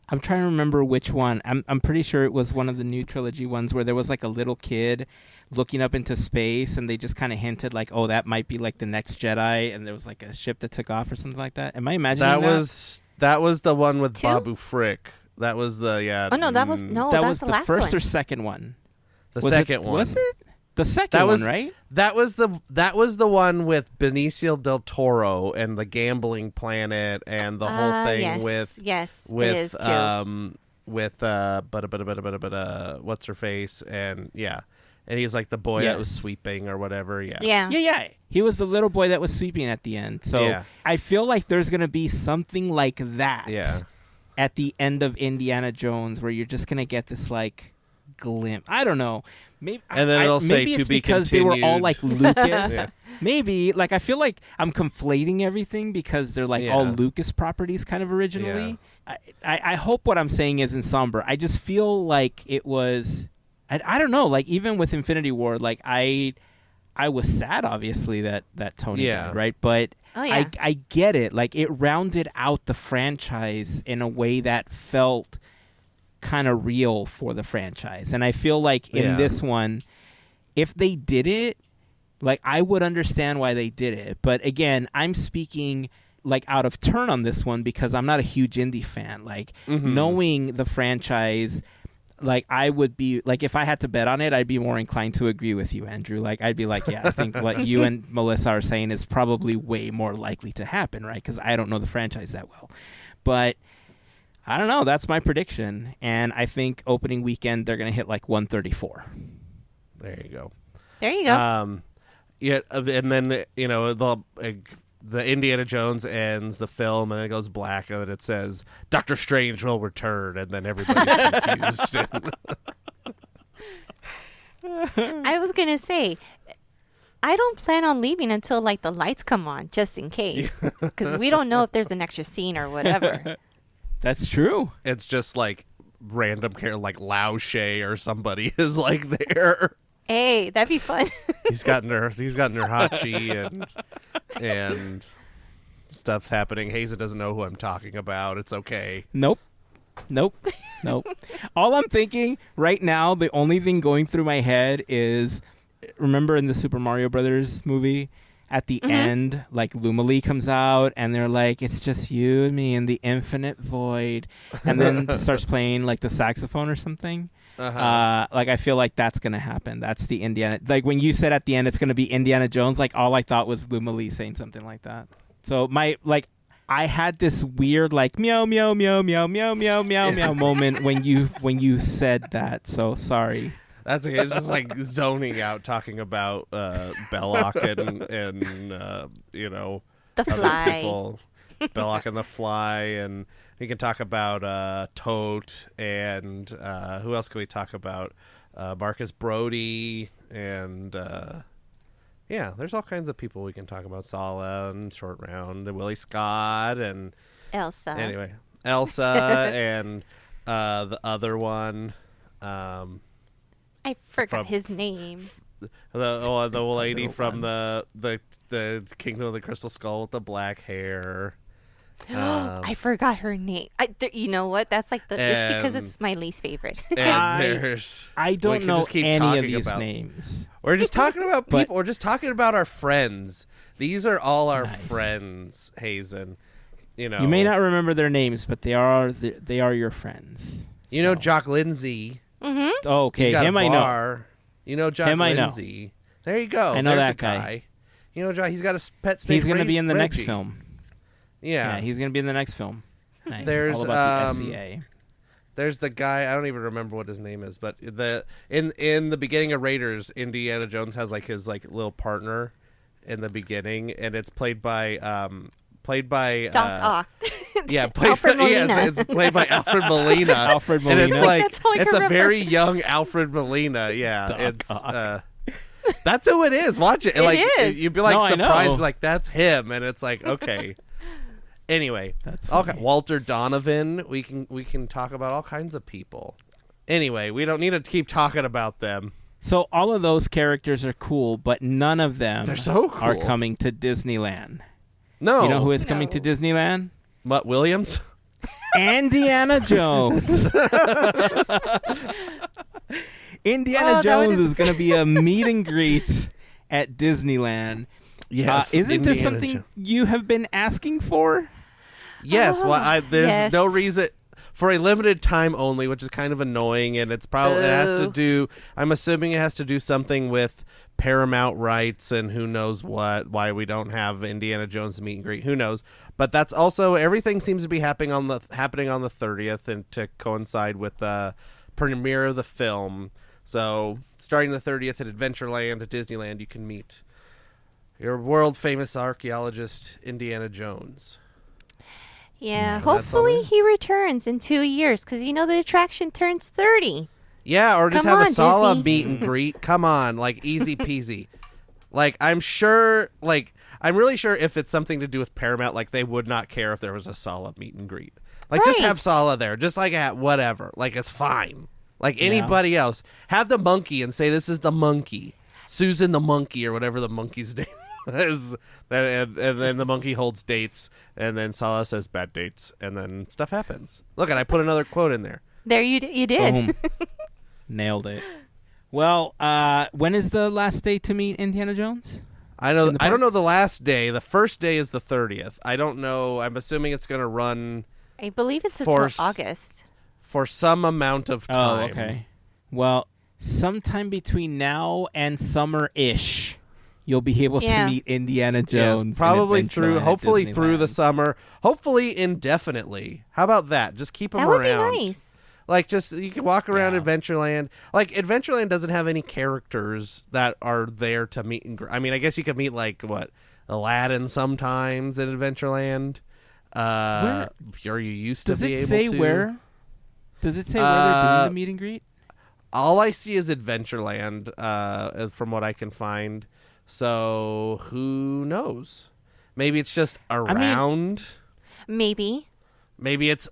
I'm trying to remember which one. I'm pretty sure it was one of the new trilogy ones where there was like a little kid looking up into space, and they just kind of hinted like, oh, that might be like the next Jedi, and there was like a ship that took off or something like that. Am I imagining that? That was the one with Babu Frick. That was the Oh no, that was no. That that's was the the last first one. or second one. The second one. Was it? The second one, right? That was the one with Benicio del Toro and the gambling planet and the whole thing with it is too. What's her face, and and he's like the boy that was sweeping or whatever. Yeah. He was the little boy that was sweeping at the end. So I feel like there's gonna be something like that. At the end of Indiana Jones, where you're just gonna get this like glimpse. I don't know. Maybe, and then it'll say maybe to it's be because continued. they were all like Lucas. Maybe like I feel like I'm conflating everything because they're like all Lucas properties kind of originally. I hope what I'm saying isn't somber. I just feel like it was. I don't know. Like even with Infinity War, like I was sad obviously that Tony died, right? But I get it. Like it rounded out the franchise in a way that felt kind of real for the franchise, and I feel like in this one, if they did it, like I would understand why they did it. But again, I'm speaking like out of turn on this one because I'm not a huge Indy fan. Like knowing the franchise, like I would be like if I had to bet on it, I'd be more inclined to agree with you, Andrew. Like I'd be like, I think what you and Melissa are saying is probably way more likely to happen, right? Because I don't know the franchise that well, but I don't know. That's my prediction. And I think opening weekend, they're going to hit like 134. There you go. And then, the Indiana Jones ends the film, and then it goes black, and then it says, Doctor Strange will return, and then everybody's confused. I was going to say, I don't plan on leaving until like the lights come on, just in case. Because we don't know if there's an extra scene or whatever. That's true. It's just like random character, like Lao She or somebody is like there. Hey, that'd be fun. He's gotten her Hachi and stuff's happening. Heyzen doesn't know who I'm talking about. It's okay. Nope. All I'm thinking right now, the only thing going through my head is, remember in the Super Mario Brothers movie? At the end, like Lumily comes out, and they're like, "It's just you and me in the infinite void," and then starts playing like the saxophone or something. Like I feel like that's gonna happen. That's the Indiana. Like when you said at the end, it's gonna be Indiana Jones. Like all I thought was Lumily saying something like that. So I had this weird like meow meow meow meow meow meow meow meow moment when you said that. So sorry. That's okay. It's just like zoning out, talking about Belloc and the Fly. People. Belloc and the Fly, and we can talk about Tote, and who else can we talk about? Marcus Brody, and there's all kinds of people we can talk about. Sala and Short Round, and Willie Scott, and Elsa. Anyway, Elsa, and the other one. I forgot his name. The lady from the Kingdom of the Crystal Skull with the black hair. I forgot her name. You know what? That's like it's because it's my least favorite. And I don't know any of these names. We're just talking about people. We're just talking about our friends. These are all our friends, Heyzen. You may not remember their names, but they are your friends. You know Jock Lindsay. Mm-hmm. Oh, okay. Him I know. You know Jock Lindsay. There you go. I know There's that guy. You know, Jock. He's got a pet snake. He's going to be in the next film. Yeah, he's going to be in the next film. Nice. There's all about the SEA. There's the guy, I don't even remember what his name is, but in the beginning of Raiders, Indiana Jones has like his like little partner in the beginning, and it's played by Doc Ock. Yeah, Alfred Molina. Yes, it's played by Alfred Molina. Alfred Molina. And it's like That's all I it's can a very remember. young Alfred Molina. Yeah, Doc it's Ock. that's who it is. Watch it. It Like is. you'd be like No, I know. surprised, like that's him, and it's like okay. Anyway, That's okay. funny. Walter Donovan. We can talk about all kinds of people. Anyway, we don't need to keep talking about them. So all of those characters are cool, but none of them They're so cool. are coming to Disneyland. No, You know who is coming to No. Disneyland? Mutt Williams. Indiana Jones. Indiana Oh, that Jones would've- is going to be a meet and greet at Disneyland. Yes, Isn't this Indiana something Jones. you have been asking for? Yes, well, there's Yes. no reason for a limited time only, which is kind of annoying, and it's probably it has to Boo. do. I'm assuming it has to do something with Paramount rights and who knows what. Why we don't have Indiana Jones meet and greet? Who knows? But that's also everything seems to be happening on the 30th, and to coincide with the premiere of the film. So starting the 30th at Adventureland at Disneyland, you can meet your world famous archaeologist Indiana Jones. Yeah, that's all hopefully right. he returns in 2 years because the attraction turns 30. Yeah, or just Come have a on, solid Disney. meet and greet. Come on, like easy peasy. Like I'm really sure if it's something to do with Paramount, like they would not care if there was a solid meet and greet. Like just Right. have Sala there, just like at whatever. Like it's fine. Like anybody else, have the monkey and say this is the monkey, Susan the monkey or whatever the monkey's name is. And then the monkey holds dates, and then Sala says bad dates, and then stuff happens. Look, and I put another quote in there. There you did. Boom. Nailed it. Well, when is the last day to meet Indiana Jones? I know. In the I don't park? know the last day. The first day is the 30th. I don't know. I'm assuming it's going to run I believe it's For until August. for some amount of time. Oh, okay. Well, sometime between now and summer-ish, you'll be able Yeah. to meet Indiana Yes, Jones. probably in through. Adventureland at Hopefully through the Disneyland. summer. Hopefully indefinitely. How about that? Just keep them That would around. be nice. Like just you can walk around Yeah. Adventureland. Like Adventureland doesn't have any characters that are there to meet and. I mean, I guess you could meet like what Aladdin sometimes in Adventureland. Are you used Does to be it able say to? where? Does it say where they're doing the meet and greet? All I see is Adventureland, from what I can find. So who knows? Maybe it's just around. Maybe. Maybe it's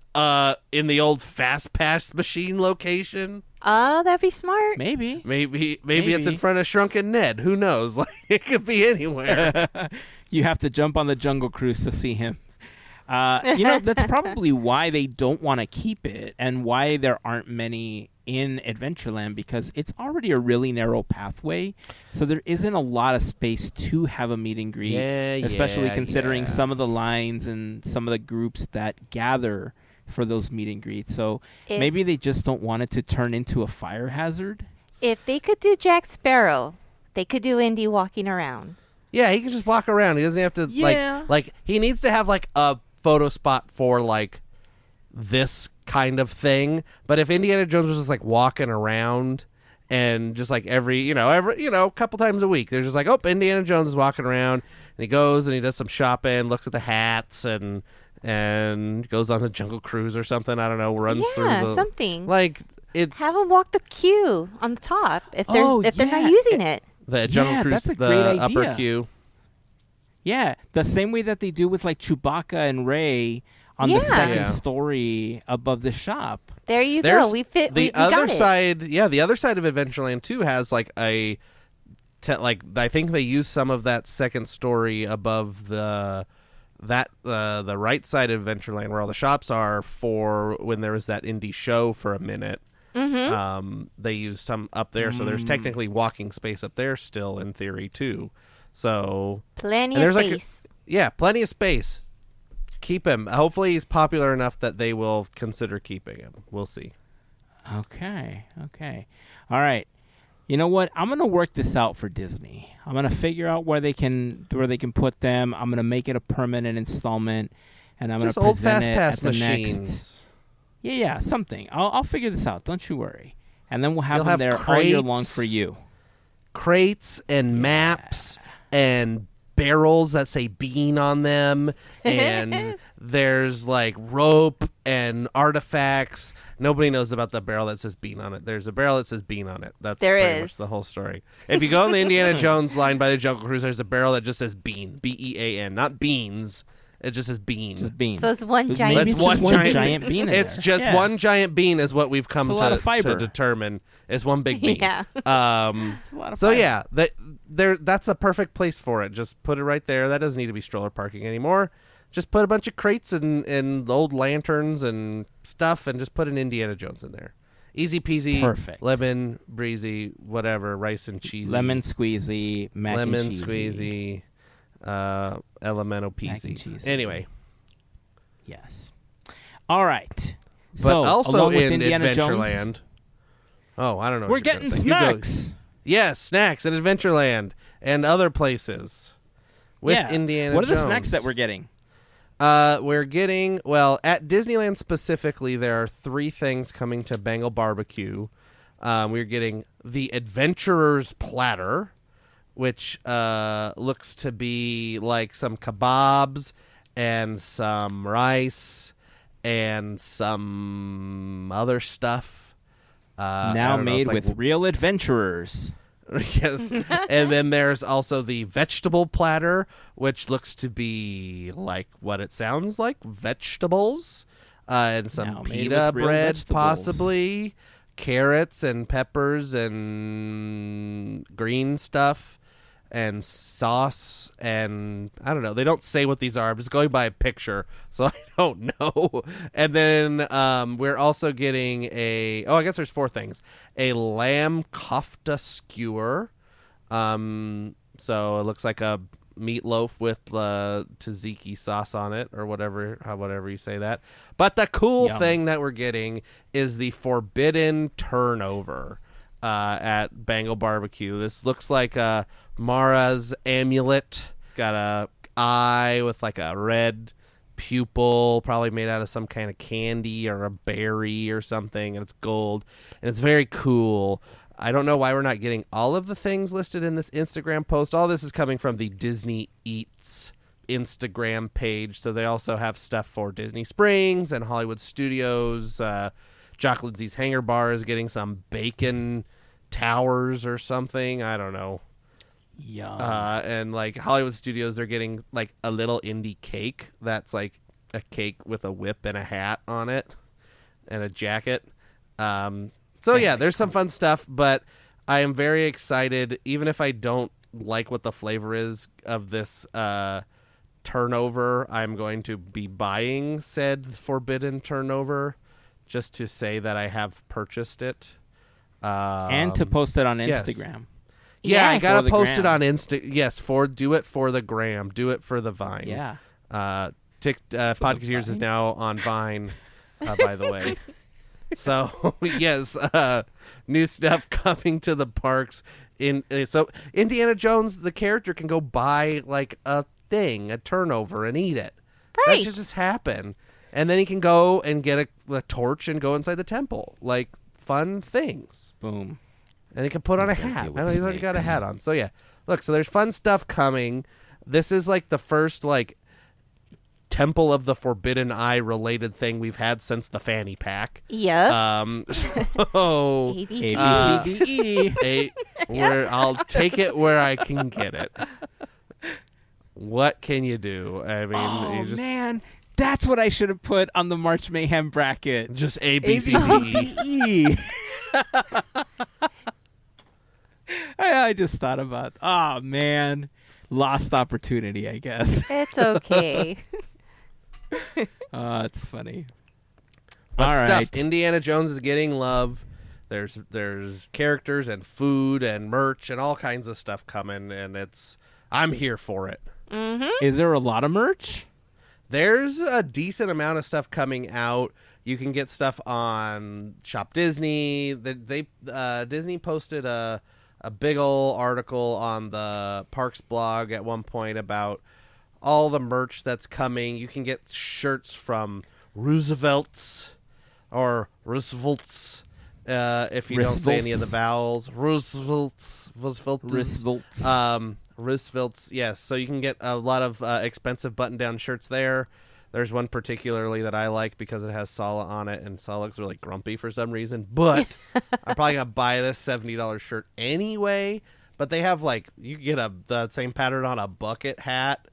in the old Fast Pass machine location. Oh, that'd be smart. Maybe Maybe. it's in Maybe. front of Shrunken Ned. Who knows? Like it could be anywhere. You have to jump on the Jungle Cruise to see him. That's probably why they don't want to keep it and why there aren't many in Adventureland, because it's already a really narrow pathway. So there isn't a lot of space to have a meet and greet, especially considering some of the lines and some of the groups that gather for those meet and greets. So If- maybe they just don't want it to turn into a fire hazard. If they could do Jack Sparrow, they could do Indy walking around. Yeah, he can just walk around. He doesn't have to Yeah. like he needs to have like a photo spot for like this kind of thing. But if Indiana Jones was just like walking around and just like every couple times a week, they're just like, oh, Indiana Jones is walking around, and he goes and he does some shopping, looks at the hats, and goes on the Jungle Cruise or something. I don't know, runs through the something. like it's Have them walk the queue on the top if they're Oh, if they're yeah. not using it. the Jungle Yeah, Cruise, that's a the great upper idea. queue. Yeah, the same way that they do with like Chewbacca and Rey on the Yeah. second Yeah. story above the shop. There you There's go. We fit. the we other got it. side. Yeah, the other side of Adventureland too has like I think they use some of that second story above the right side of Adventureland where all the shops are for when there was that Indy show for a minute. Mm-hmm. They use some up there, so there's technically walking space up there still in theory too. So Plenty and of there's space. yeah, plenty of space. Keep him. Hopefully, he's popular enough that they will consider keeping him. We'll see. Okay. All right. You know what? I'm gonna work this out for Disney. I'm gonna figure out where they can put them. I'm gonna make it a permanent installment, and I'm Just gonna old present fast it pass at the machines. next. Yeah, something. I'll figure this out. Don't you worry. And then we'll have You'll them have there all year long for you. Crates and maps and barrels that say bean on them, and there's like rope and artifacts. Nobody knows about the barrel that says bean on it. There's a barrel that says bean on it. That's pretty much the whole story. If you go on the Indiana Jones line by the Jungle Cruise, there's a barrel that just says bean, B-E-A-N, not beans. It just says bean. Just bean. So it's one giant. Maybe it's bean. just one giant bean. It's just one giant bean is what we've come to determine. It's one big bean. Yeah. It's a lot of so fiber. yeah, that's a perfect place for it. Just put it right there. That doesn't need to be stroller parking anymore. Just put a bunch of crates and old lanterns and stuff, and just put an Indiana Jones in there. Easy peasy. Perfect. Lemon breezy, whatever. Rice and cheesy. Lemon squeezy, mac and cheesy. Squeezy. Elemental Mac and peasy. cheese. Anyway. Yes. All right. But so, also along with in Indiana Adventureland. Jones, Oh, I don't know. we're what you're getting gonna say. You go. snacks. Yes, snacks at Adventureland and other places with Indiana What are the Jones. snacks that we're getting? We're getting, well, at Disneyland specifically, there are 3 things coming to Bengal Barbecue. We're getting the Adventurer's Platter, which looks to be like some kebabs and some rice and some other stuff. Now made with real adventurers. Yes. And then there's also the vegetable platter, which looks to be like what it sounds like, vegetables, and some Now made pita with real bread, vegetables. possibly, carrots and peppers and green stuff and sauce, and I don't know. They don't say what these are. I'm just going by a picture, so I don't know. And then we're also getting I guess there's 4 things. A lamb kofta skewer. So it looks like a meatloaf with tzatziki sauce on it, or whatever you say that. But the cool Yum. thing that we're getting is the forbidden turnover at Bengal Barbecue. This looks like Mara's amulet. It's got a eye with like a red pupil, probably made out of some kind of candy or a berry or something, and it's gold, and it's very cool. I don't know why we're not getting all of the things listed in this Instagram post. All this is coming from the Disney Eats Instagram page, so they also have stuff for Disney Springs and Hollywood Studios. Jock Lindsay's Hangar Bar is getting some bacon towers or something. I don't know. Yum. And like Hollywood Studios, they're getting like a little Indy cake that's like a cake with a whip and a hat on it and a jacket. So yeah, there's some fun stuff, but I am very excited, even if I don't like what the flavor is of this turnover. I'm going to be buying said forbidden turnover just to say that I have purchased it. And to post it on yes. Instagram. Yeah, I Yes. gotta For the post it gram. on Insta. Yes, do it for the gram. Do it for the Vine. Yeah. Podketeers is now on Vine, by the way. So yes, new stuff coming to the parks. So Indiana Jones, the character, can go buy like a turnover, and eat it. Right. That should just happen, and then he can go and get a torch and go inside the temple. Like fun things. Boom. And he can put on a He's gonna hat. deal I with know he's already got a snakes. hat on. So yeah, look. So there's fun stuff coming. This is like the first like Temple of the Forbidden Eye related thing we've had since the fanny pack. Yep. So ABC. A, B, C, D, E. where I'll take it where I can get it. What can you do? I mean, Oh, you just, man. That's what I should have put on the March Mayhem bracket. just A, A, B, B, C, C, D, D, E. I just thought about, oh, man. Lost opportunity, I guess. It's okay. It's funny. But All stuff. right. Indiana Jones is getting love. There's characters and food and merch and all kinds of stuff coming, and I'm here for it. Mm-hmm. Is there a lot of merch? There's a decent amount of stuff coming out. You can get stuff on Shop Disney. Disney posted a big ol' article on the Parks blog at one point about all the merch that's coming. You can get shirts from Roosevelt's or Roosevelt's. If you don't say any of the vowels, Roosevelt's. Roosevelt's, yes. So you can get a lot of expensive button-down shirts there. There's one particularly that I like because it has Sala on it, and Sala looks really grumpy for some reason. But I'm probably gonna buy this $70 shirt anyway. But they have you get the same pattern on a bucket hat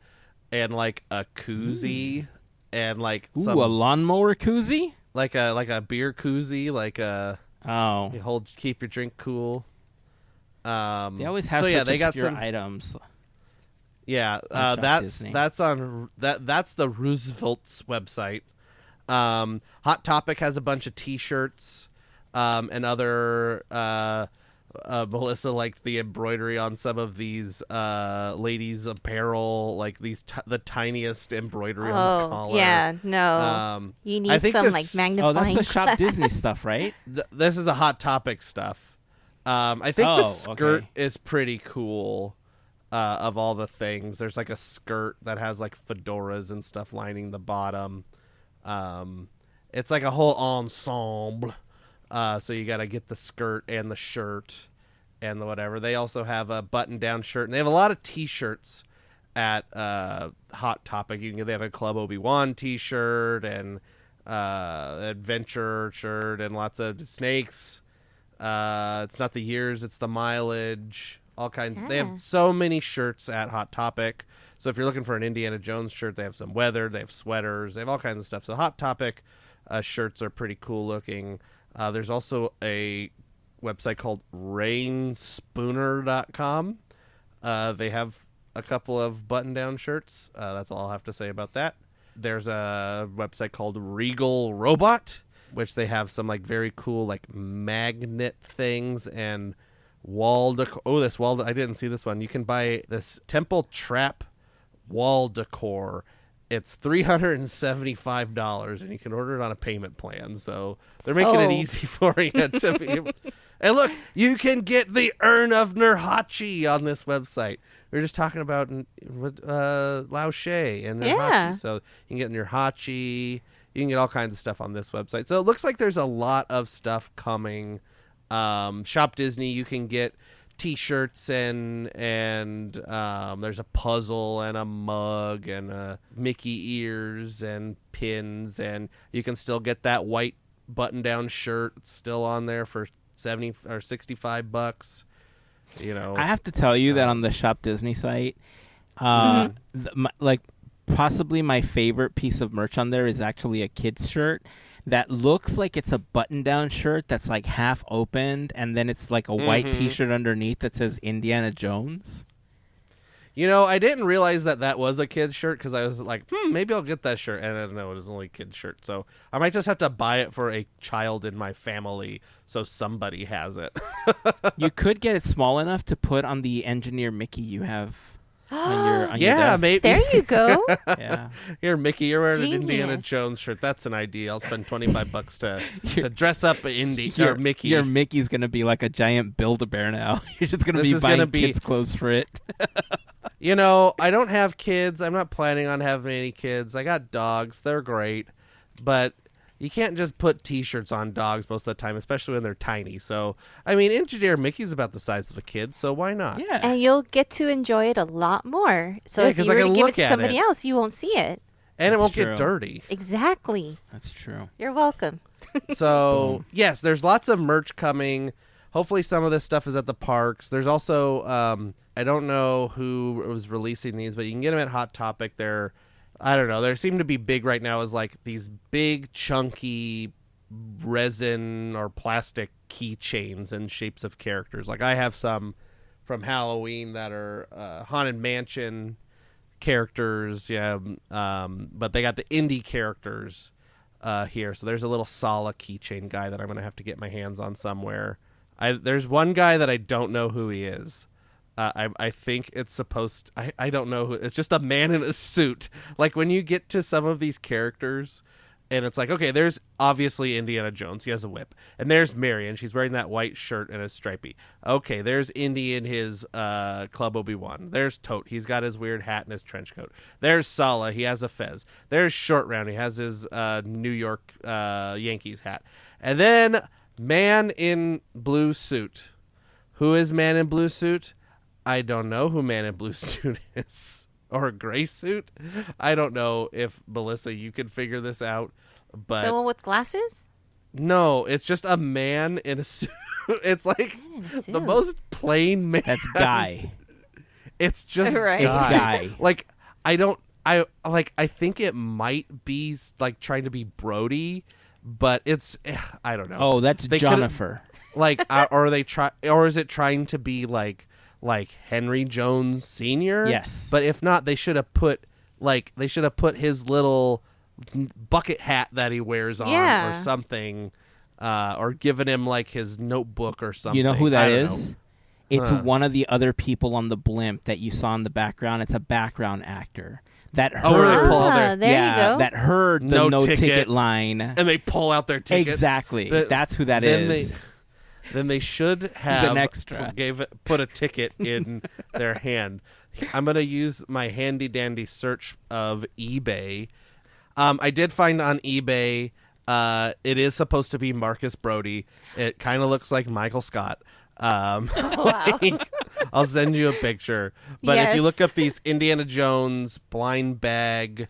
and a koozie and a lawnmower koozie, like a beer koozie, keep your drink cool. They always have such they got obscure some items. Yeah, that's the Roosevelt's website. Hot Topic has a bunch of T-shirts and other. Melissa liked the embroidery on some of these ladies' apparel, the tiniest embroidery on the collar. Yeah, no. You need some magnifying. Oh, that's the Shop Disney stuff, right? This is the Hot Topic stuff. I think the skirt is pretty cool. Of all the things, there's a skirt that has fedoras and stuff lining the bottom. It's a whole ensemble. So you got to get the skirt and the shirt and the whatever. They also have a button-down shirt, and they have a lot of T-shirts at Hot Topic. They have a Club Obi-Wan T-shirt and adventure shirt and lots of snakes. It's not the years, it's the mileage. All kinds. They have so many shirts at Hot Topic. So if you're looking for an Indiana Jones shirt, they have some weather. They have sweaters. They have all kinds of stuff. So Hot Topic shirts are pretty cool looking. There's also a website called rainspooner.com. They have a couple of button-down shirts. That's all I'll have to say about that. There's a website called Regal Robot, which they have some very cool magnet things and wall decor. Oh, this wall! I didn't see this one. You can buy this Temple Trap wall decor. It's $375, and you can order it on a payment plan. So they're making it easy for you to be. And look, you can get the Urn of Nurhachi on this website. We were just talking about Lao She and Nurhachi. So you can get Nurhachi. You can get all kinds of stuff on this website. So it looks like there's a lot of stuff coming. Shop Disney, you can get T-shirts and there's a puzzle and a mug and Mickey ears and pins, and you can still get that white button-down shirt. It's still on there for $70 or $65. I have to tell you that on the Shop Disney site, possibly my favorite piece of merch on there is actually a kid's shirt that looks like it's a button-down shirt that's half opened, and then it's a white T-shirt underneath that says Indiana Jones. I didn't realize that was a kid's shirt because I was maybe I'll get that shirt, and I didn't know it was only a kid's shirt. So I might just have to buy it for a child in my family so somebody has it. You could get it small enough to put on the Engineer Mickey you have. On your desk. Maybe. There you go. Yeah. Here, Mickey, you're wearing Genius. an Indiana Jones shirt. That's an idea. I'll spend $25 to dress up Indy or Mickey. Your Mickey's gonna be like a giant Build-A-Bear now. You're just gonna be buying kids' clothes for it. I don't have kids. I'm not planning on having any kids. I got dogs. They're great, but you can't just put T-shirts on dogs most of the time, especially when they're tiny. So, Engineer Mickey's about the size of a kid, so why not? Yeah. And you'll get to enjoy it a lot more. So if you were to give it to somebody else, you won't see it. And it won't get dirty. Exactly. That's true. You're welcome. So, yes, there's lots of merch coming. Hopefully some of this stuff is at the parks. There's also, I don't know who was releasing these, but you can get them at Hot Topic. I don't know. They seem to be big right now as these big chunky resin or plastic keychains in shapes of characters. I have some from Halloween that are Haunted Mansion characters. Yeah, but they got the Indy characters here. So there's a little Sala keychain guy that I'm going to have to get my hands on somewhere. There's one guy that I don't know who he is. I think it's supposed I don't know who. It's just a man in a suit. When you get to some of these characters, And it's like, okay, there's obviously Indiana Jones. He has a whip. And there's Marion. She's wearing that white shirt and is stripy. Okay, there's Indy in his Club Obi-Wan. There's Tote. He's got his weird hat and his trench coat. There's Sala. He has a fez. There's Short Round. He has his New York Yankees hat. And then Man in Blue Suit. Who is Man in Blue Suit? I don't know who Man in Blue Suit is. Or a gray suit. I don't know if, Melissa, you can figure this out. But The one with glasses? no, it's just a man in a suit. It's like Man in a suit. the most plain man. That's Guy. It's just Right. It's Guy. Like I think it might be like trying to be Brody, but it's I don't know. Oh, that's They could've- Jennifer. Like or is it trying to be like Henry Jones Sr.? Yes. But if not, they should have put his little bucket hat that he wears on Yeah. or something, or given him like his notebook or something. You know who that I don't is? know. It's one of the other people on the blimp that you saw in the background. It's a background actor that heard. Oh, where they pull all their- there yeah, you go. that heard the No no ticket, ticket. line. And they pull out their tickets. Exactly. That's who that then is. Then they should have an extra. put a ticket in their hand. I'm going to use my handy dandy search of eBay. I did find on eBay, it is supposed to be Marcus Brody. It kind of looks like Michael Scott. Wow. I'll send you a picture. But if you Yes. look up these Indiana Jones blind bag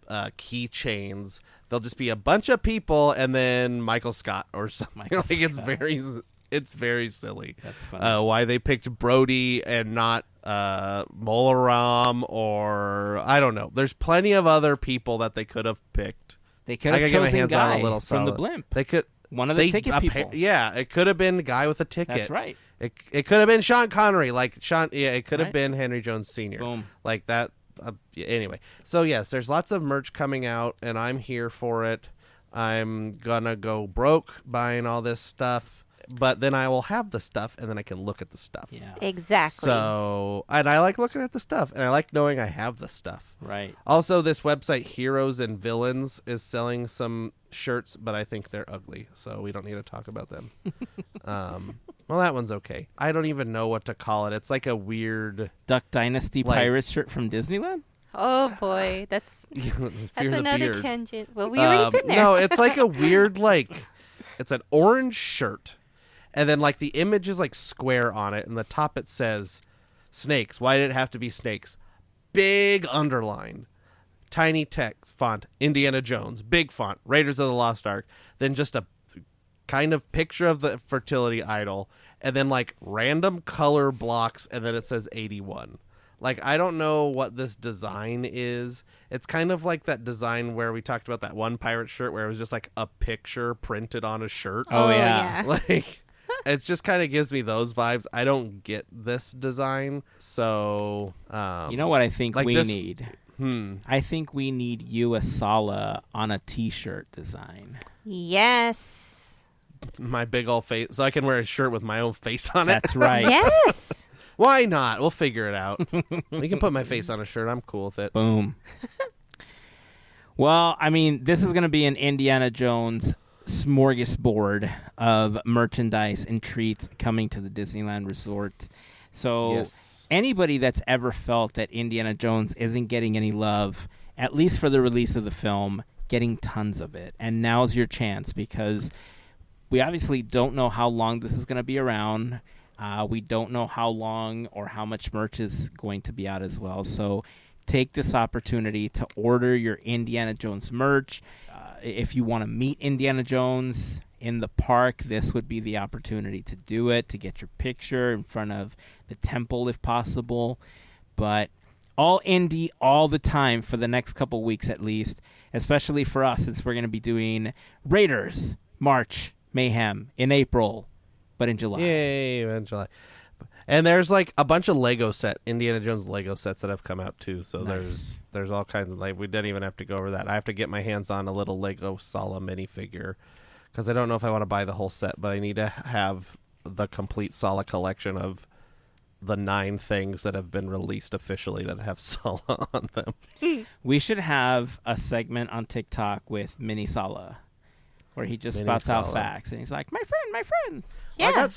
keychains, they'll just be a bunch of people and then Michael Scott or something. Michael Like Scott. it's very silly. That's funny. Why they picked Brody and not Molaram, or I don't know. There's plenty of other people that they could have picked. They could I have gotta get my chosen hands on Guy a little from the solid. blimp. They could. One of the ticket people. Yeah, it could have been the guy with a ticket. That's right. It could have been Sean Connery, like Sean. Yeah, it could have Right. been Henry Jones Sr. Boom. Like that. Anyway, so yes, there's lots of merch coming out, and I'm here for it. I'm gonna go broke buying all this stuff, but then I will have the stuff, and then I can look at the stuff. Yeah. Exactly. So, and I like looking at the stuff, and I like knowing I have the stuff. Right. Also, this website, Heroes and Villains, is selling some shirts, but I think they're ugly, so we don't need to talk about them. Well, that one's okay. I don't even know what to call it. It's like a weird... Duck Dynasty Like- Pirates shirt from Disneyland? Oh boy, that's Fear the another beard. tangent. Well, we already been there. No, it's like a weird, it's an orange shirt, and then like the image is like square on it, and the top it says snakes. Why did it have to be snakes? Big underline, tiny text font, Indiana Jones, big font, Raiders of the Lost Ark, then just a kind of picture of the fertility idol, and then like random color blocks, and then it says 81. Like, I don't know what this design is. It's kind of like that design where we talked about that one pirate shirt where it was just like a picture printed on a shirt. Oh, yeah. Like, it just kind of gives me those vibes. I don't get this design. So, You know what I think like we this- need? I think we need you a Sala on a T-shirt design. Yes. my big old face, so I can wear a shirt with my own face on it. That's right. Yes. Why not? We'll figure it out. We can put my face on a shirt. I'm cool with it. Boom. Well, I mean, this is going to be an Indiana Jones smorgasbord of merchandise and treats coming to the Disneyland Resort. So Yes. anybody that's ever felt that Indiana Jones isn't getting any love, at least for the release of the film, getting tons of it. And now's your chance, because we obviously don't know how long this is going to be around. We don't know how long or how much merch is going to be out as well. So take this opportunity to order your Indiana Jones merch. If you want to meet Indiana Jones in the park, this would be the opportunity to do it, to get your picture in front of the temple if possible. But all Indy all the time for the next couple weeks at least, especially for us, since we're going to be doing Raiders, March, Mayhem in April, but in July. Yay, in July. And there's like a bunch of Indiana Jones Lego sets that have come out too. So Nice. there's all kinds of, like, we didn't even have to go over that. I have to get my hands on a little Lego Sala minifigure because I don't know if I want to buy the whole set, but I need to have the complete Sala collection of the 9 things that have been released officially that have Sala on them. We should have a segment on TikTok with Mini Sala, where he just Mini spouts out Sala. facts, and he's like, "My friend, my friend." Yeah.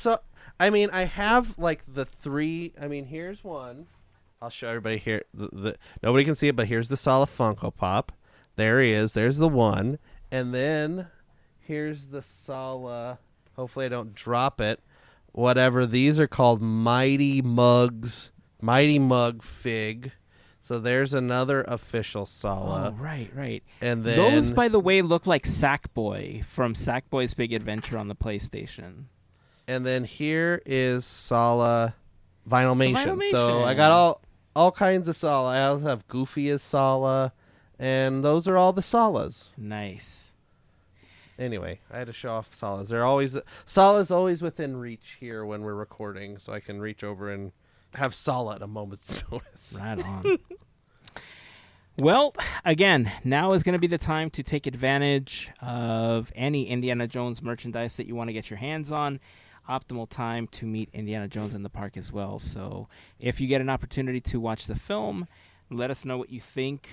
I have like the 3. I mean, here's one. I'll show everybody here. Nobody can see it, but here's the Sala Funko Pop. There he is. There's the one. And then here's the Sala. Hopefully I don't drop it. Whatever. These are called Mighty Mugs. Mighty Mug Fig. So there's another official Sala. Oh, right. And then Those, by the way, look like Sackboy from Sackboy's Big Adventure on the PlayStation. And then here is Sala Vinylmation. Vinylmation. So I got all kinds of Sala. I also have Goofy as Sala. And those are all the Salas. Nice. Anyway, I had to show off Salas. Sala's always within reach here when we're recording, so I can reach over and have Sala at a moment's notice. Right on. Well, again, now is going to be the time to take advantage of any Indiana Jones merchandise that you want to get your hands on. Optimal time to meet Indiana Jones in the park as well. So if you get an opportunity to watch the film, let us know what you think.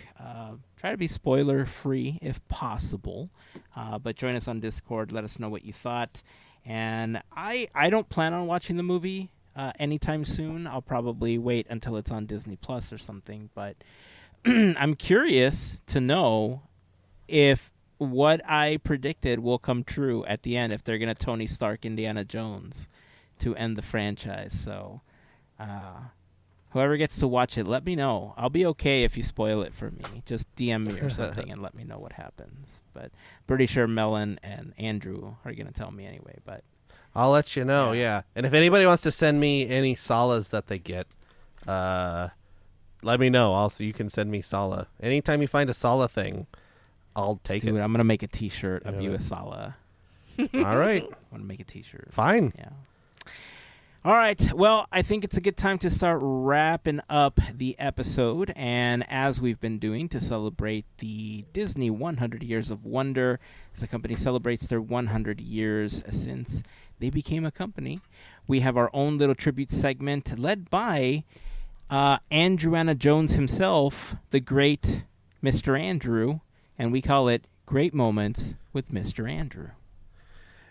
Try to be spoiler free if possible. But join us on Discord. Let us know what you thought. And I don't plan on watching the movie anytime soon. I'll probably wait until it's on Disney Plus or something. But I'm curious to know if what I predicted will come true at the end, if they're going to Tony Stark Indiana Jones to end the franchise. So whoever gets to watch it, let me know. I'll be okay if you spoil it for me. Just DM me or something and let me know what happens. But pretty sure Melon and Andrew are going to tell me anyway. But I'll let you know, yeah. And if anybody wants to send me any Salas that they get, let me know. Also, you can send me Sala. Anytime you find a Sala thing, I'll take dude, it. I'm going to make a T-shirt of you as Sala. All right. I want to make a T-shirt. Fine. Yeah. All right. Well, I think it's a good time to start wrapping up the episode. And as we've been doing to celebrate the Disney 100 Years of Wonder, as the company celebrates their 100 years since they became a company, we have our own little tribute segment led by Andrew Jones himself, the great Mr. Andrew. And we call it Great Moments with Mr. Andrew.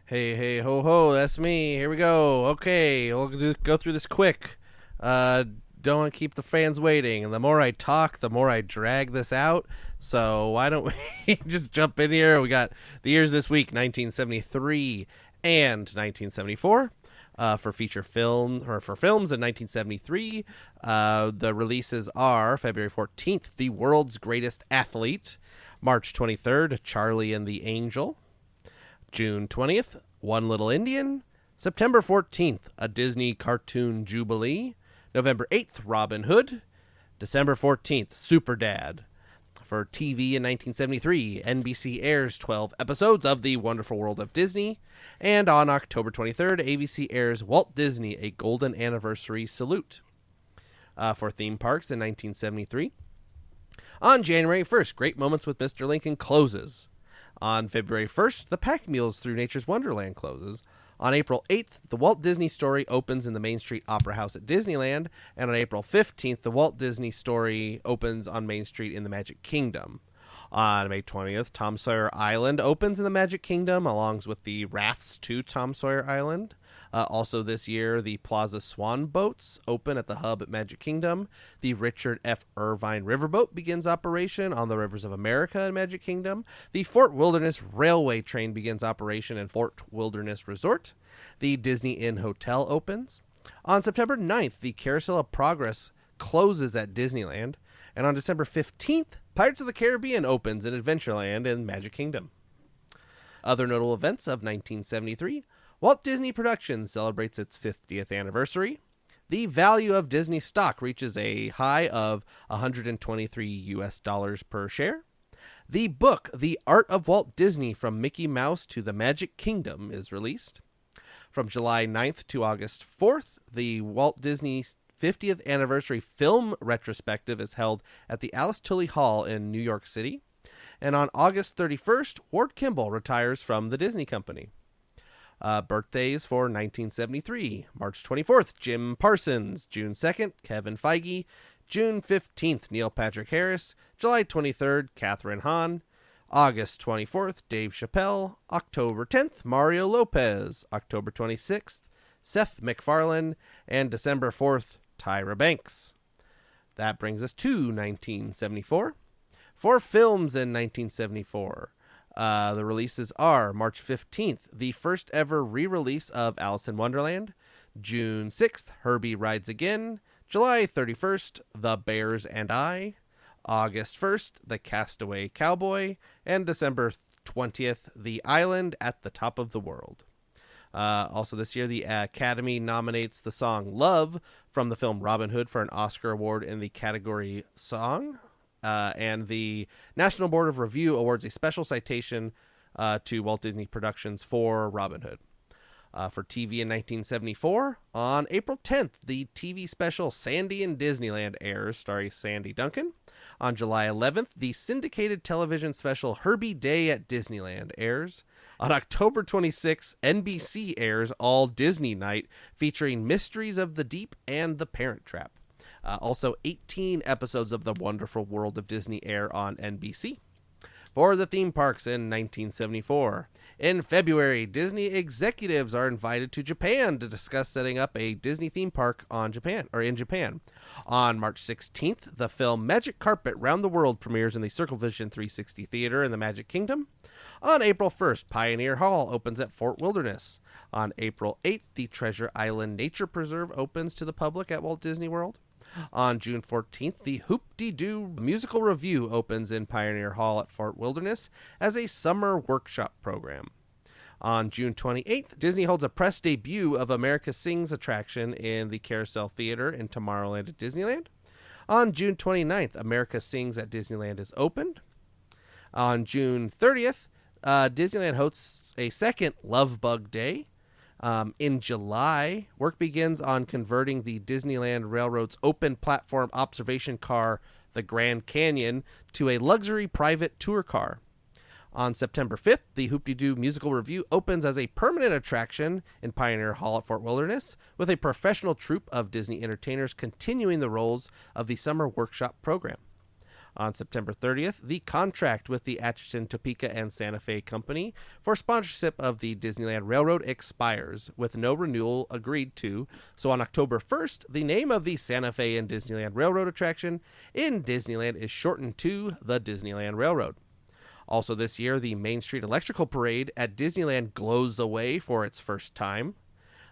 Hey, ho, ho, that's me. Here we go. Okay, we'll go through this quick. Don't want to keep the fans waiting. And the more I talk, the more I drag this out. So why don't we just jump in here? We got the years this week, 1973 and 1974. For feature film, or for films in 1973, the releases are February 14th, The World's Greatest Athlete. March 23rd, Charlie and the Angel. June 20th, One Little Indian. September 14th, A Disney Cartoon Jubilee. November 8th, Robin Hood. December 14th, Super Dad. For TV in 1973, NBC airs 12 episodes of The Wonderful World of Disney. And on October 23rd, ABC airs Walt Disney, A Golden Anniversary Salute. For theme parks in 1973. On January 1st, Great Moments with Mr. Lincoln closes. On February 1st, the Pack Mules Through Nature's Wonderland closes. On April 8th, the Walt Disney Story opens in the Main Street Opera House at Disneyland. And on April 15th, the Walt Disney Story opens on Main Street in the Magic Kingdom. On May 20th, Tom Sawyer Island opens in the Magic Kingdom, along with the rafts to Tom Sawyer Island. Also this year, the Plaza Swan boats open at the hub at Magic Kingdom. The Richard F. Irvine Riverboat begins operation on the Rivers of America in Magic Kingdom. The Fort Wilderness Railway train begins operation in Fort Wilderness Resort. The Disney Inn Hotel opens. On September 9th, the Carousel of Progress closes at Disneyland. And on December 15th, Pirates of the Caribbean opens in Adventureland in Magic Kingdom. Other notable events of 1973. Walt Disney Productions celebrates its 50th anniversary. The value of Disney stock reaches a high of $123 per share. The book, The Art of Walt Disney From Mickey Mouse to the Magic Kingdom is released. From July 9th to August 4th, the Walt Disney 50th Anniversary Film Retrospective is held at the Alice Tully Hall in New York City. And on August 31st, Ward Kimball retires from the Disney Company. Birthdays for 1973. March 24th, Jim Parsons. June 2nd, Kevin Feige. June 15th, Neil Patrick Harris. July 23rd, Catherine Hahn. August 24th, Dave Chappelle. October 10th, Mario Lopez. October 26th, Seth MacFarlane. And December 4th, Tyra Banks. That brings us to 1974. For films in 1974, the releases are March 15th, the first ever re-release of Alice in Wonderland. June 6th, Herbie Rides Again. July 31st, The Bears and I. August 1st, The Castaway Cowboy. And December 20th, The Island at the Top of the World. Also this year, the Academy nominates the song Love from the film Robin Hood for an Oscar award in the category Song. And the National Board of Review awards a special citation to Walt Disney Productions for Robin Hood. For TV in 1974, on April 10th, the TV special Sandy in Disneyland airs, starring Sandy Duncan. On July 11th, the syndicated television special Herbie Day at Disneyland airs. On October 26th, NBC airs All Disney Night, featuring Mysteries of the Deep and The Parent Trap. Also, 18 episodes of The Wonderful World of Disney air on NBC. For the theme parks in 1974. In February, Disney executives are invited to Japan to discuss setting up a Disney theme park in Japan. On March 16th, the film Magic Carpet Round the World premieres in the Circlevision 360 Theater in the Magic Kingdom. On April 1st, Pioneer Hall opens at Fort Wilderness. On April 8th, the Treasure Island Nature Preserve opens to the public at Walt Disney World. On June 14th, the Hoop-Dee-Doo musical review opens in Pioneer Hall at Fort Wilderness as a summer workshop program. On June 28th, Disney holds a press debut of America Sings attraction in the Carousel Theater in Tomorrowland at Disneyland. On June 29th, America Sings at Disneyland is opened. On June 30th, Disneyland hosts a second Love Bug Day. In July, work begins on converting the Disneyland Railroad's open platform observation car, the Grand Canyon, to a luxury private tour car. On September 5th, the Hoop-Dee-Doo musical review opens as a permanent attraction in Pioneer Hall at Fort Wilderness, with a professional troupe of Disney entertainers continuing the roles of the summer workshop program. On September 30th, the contract with the Atchison, Topeka, and Santa Fe Company for sponsorship of the Disneyland Railroad expires, with no renewal agreed to. So on October 1st, the name of the Santa Fe and Disneyland Railroad attraction in Disneyland is shortened to the Disneyland Railroad. Also this year, the Main Street Electrical Parade at Disneyland glows away for its first time.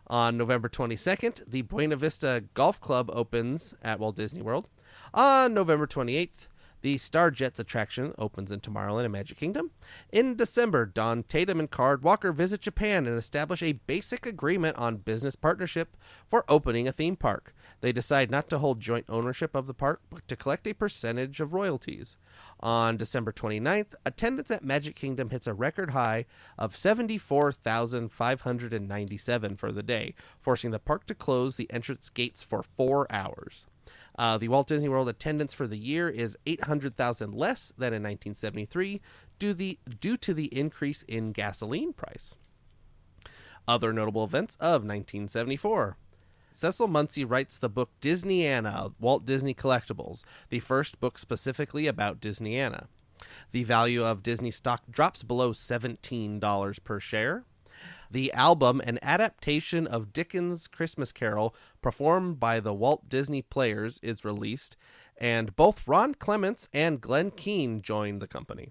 On November 22nd, the Buena Vista Golf Club opens at Walt Disney World. On November 28th, the Star Jets attraction opens in Tomorrowland and Magic Kingdom. In December, Don Tatum and Card Walker visit Japan and establish a basic agreement on business partnership for opening a theme park. They decide not to hold joint ownership of the park, but to collect a percentage of royalties. On December 29th, attendance at Magic Kingdom hits a record high of 74,597 for the day, forcing the park to close the entrance gates for 4 hours. The Walt Disney World attendance for the year is 800,000 less than in 1973 due to the increase in gasoline price. Other notable events of 1974. Cecil Muncie writes the book Disneyana, Walt Disney Collectibles, the first book specifically about Disneyana. The value of Disney stock drops below $17 per share. The album, an adaptation of Dickens' Christmas Carol performed by the Walt Disney Players, is released, and both Ron Clements and Glenn Keane joined the company.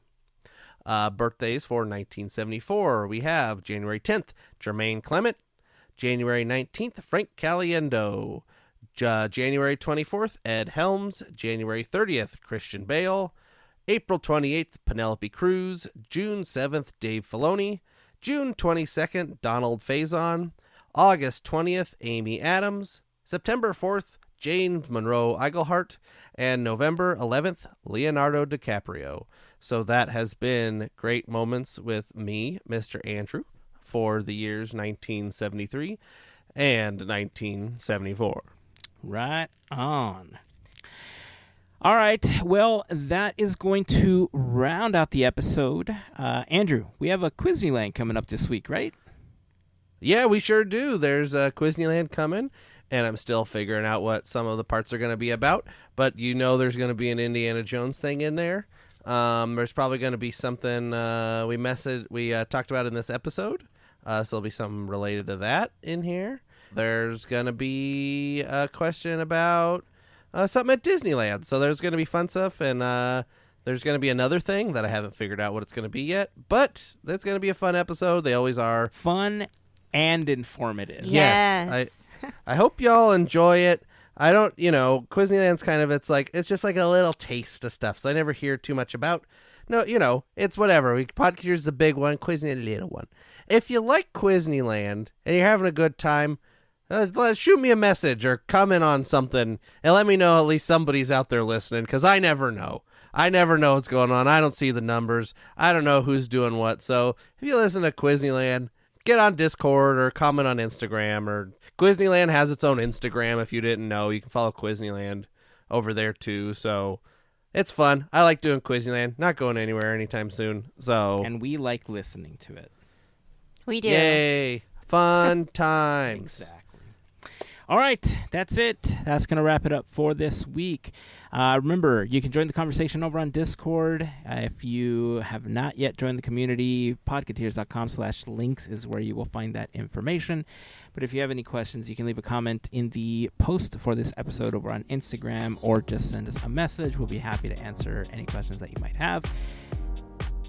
Birthdays for 1974, we have January 10th, Jermaine Clement. January 19th, Frank Caliendo. January 24th, Ed Helms. January 30th, Christian Bale. April 28th, Penelope Cruz. June 7th, Dave Filoni. June 22nd, Donald Faison. August 20th, Amy Adams. September 4th, James Monroe Iglehart. And November 11th, Leonardo DiCaprio. So that has been Great Moments with me, Mr. Andrew, for the years 1973 and 1974. Right on. All right. Well, that is going to round out the episode. Andrew, we have a Quizneyland coming up this week, right? Yeah, we sure do. There's Quizneyland coming, and I'm still figuring out what some of the parts are going to be about. But there's going to be an Indiana Jones thing in there. There's probably going to be something we talked about in this episode. So there'll be something related to that in here. There's going to be a question about something at Disneyland. So there's going to be fun stuff, and there's going to be another thing that I haven't figured out what it's going to be yet. But it's going to be a fun episode. They always are. Fun and informative. Yes. I hope y'all enjoy it. I don't, Quizneyland's kind of, it's just like a little taste of stuff. So I never hear too much about. No, it's whatever. Podkeeters is a big one, Quizneyland a little one. If you like Quizneyland and you're having a good time, shoot me a message or comment on something and let me know at least somebody's out there listening, because I never know. I never know what's going on. I don't see the numbers. I don't know who's doing what. So if you listen to Quizneyland, get on Discord or comment on Instagram. Or Quizneyland has its own Instagram. If you didn't know, you can follow Quizneyland over there too. So it's fun. I like doing Quizneyland. Not going anywhere anytime soon. And we like listening to it. We do. Yay. Fun times. Exactly. All right, that's it. That's going to wrap it up for this week. Remember, you can join the conversation over on Discord. If you have not yet joined the community, podketeers.com/links is where you will find that information. But if you have any questions, you can leave a comment in the post for this episode over on Instagram, or just send us a message. We'll be happy to answer any questions that you might have.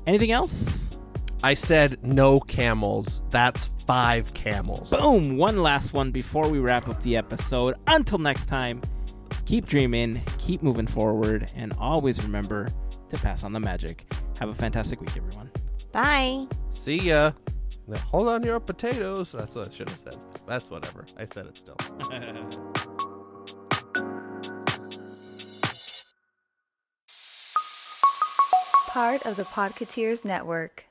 Anything else? I said no camels. That's 5 camels. Boom! One last one before we wrap up the episode. Until next time, keep dreaming, keep moving forward, and always remember to pass on the magic. Have a fantastic week, everyone. Bye. See ya. Now, hold on to your potatoes. That's what I should have said. That's whatever. I said it still. Part of the Podketeers Network.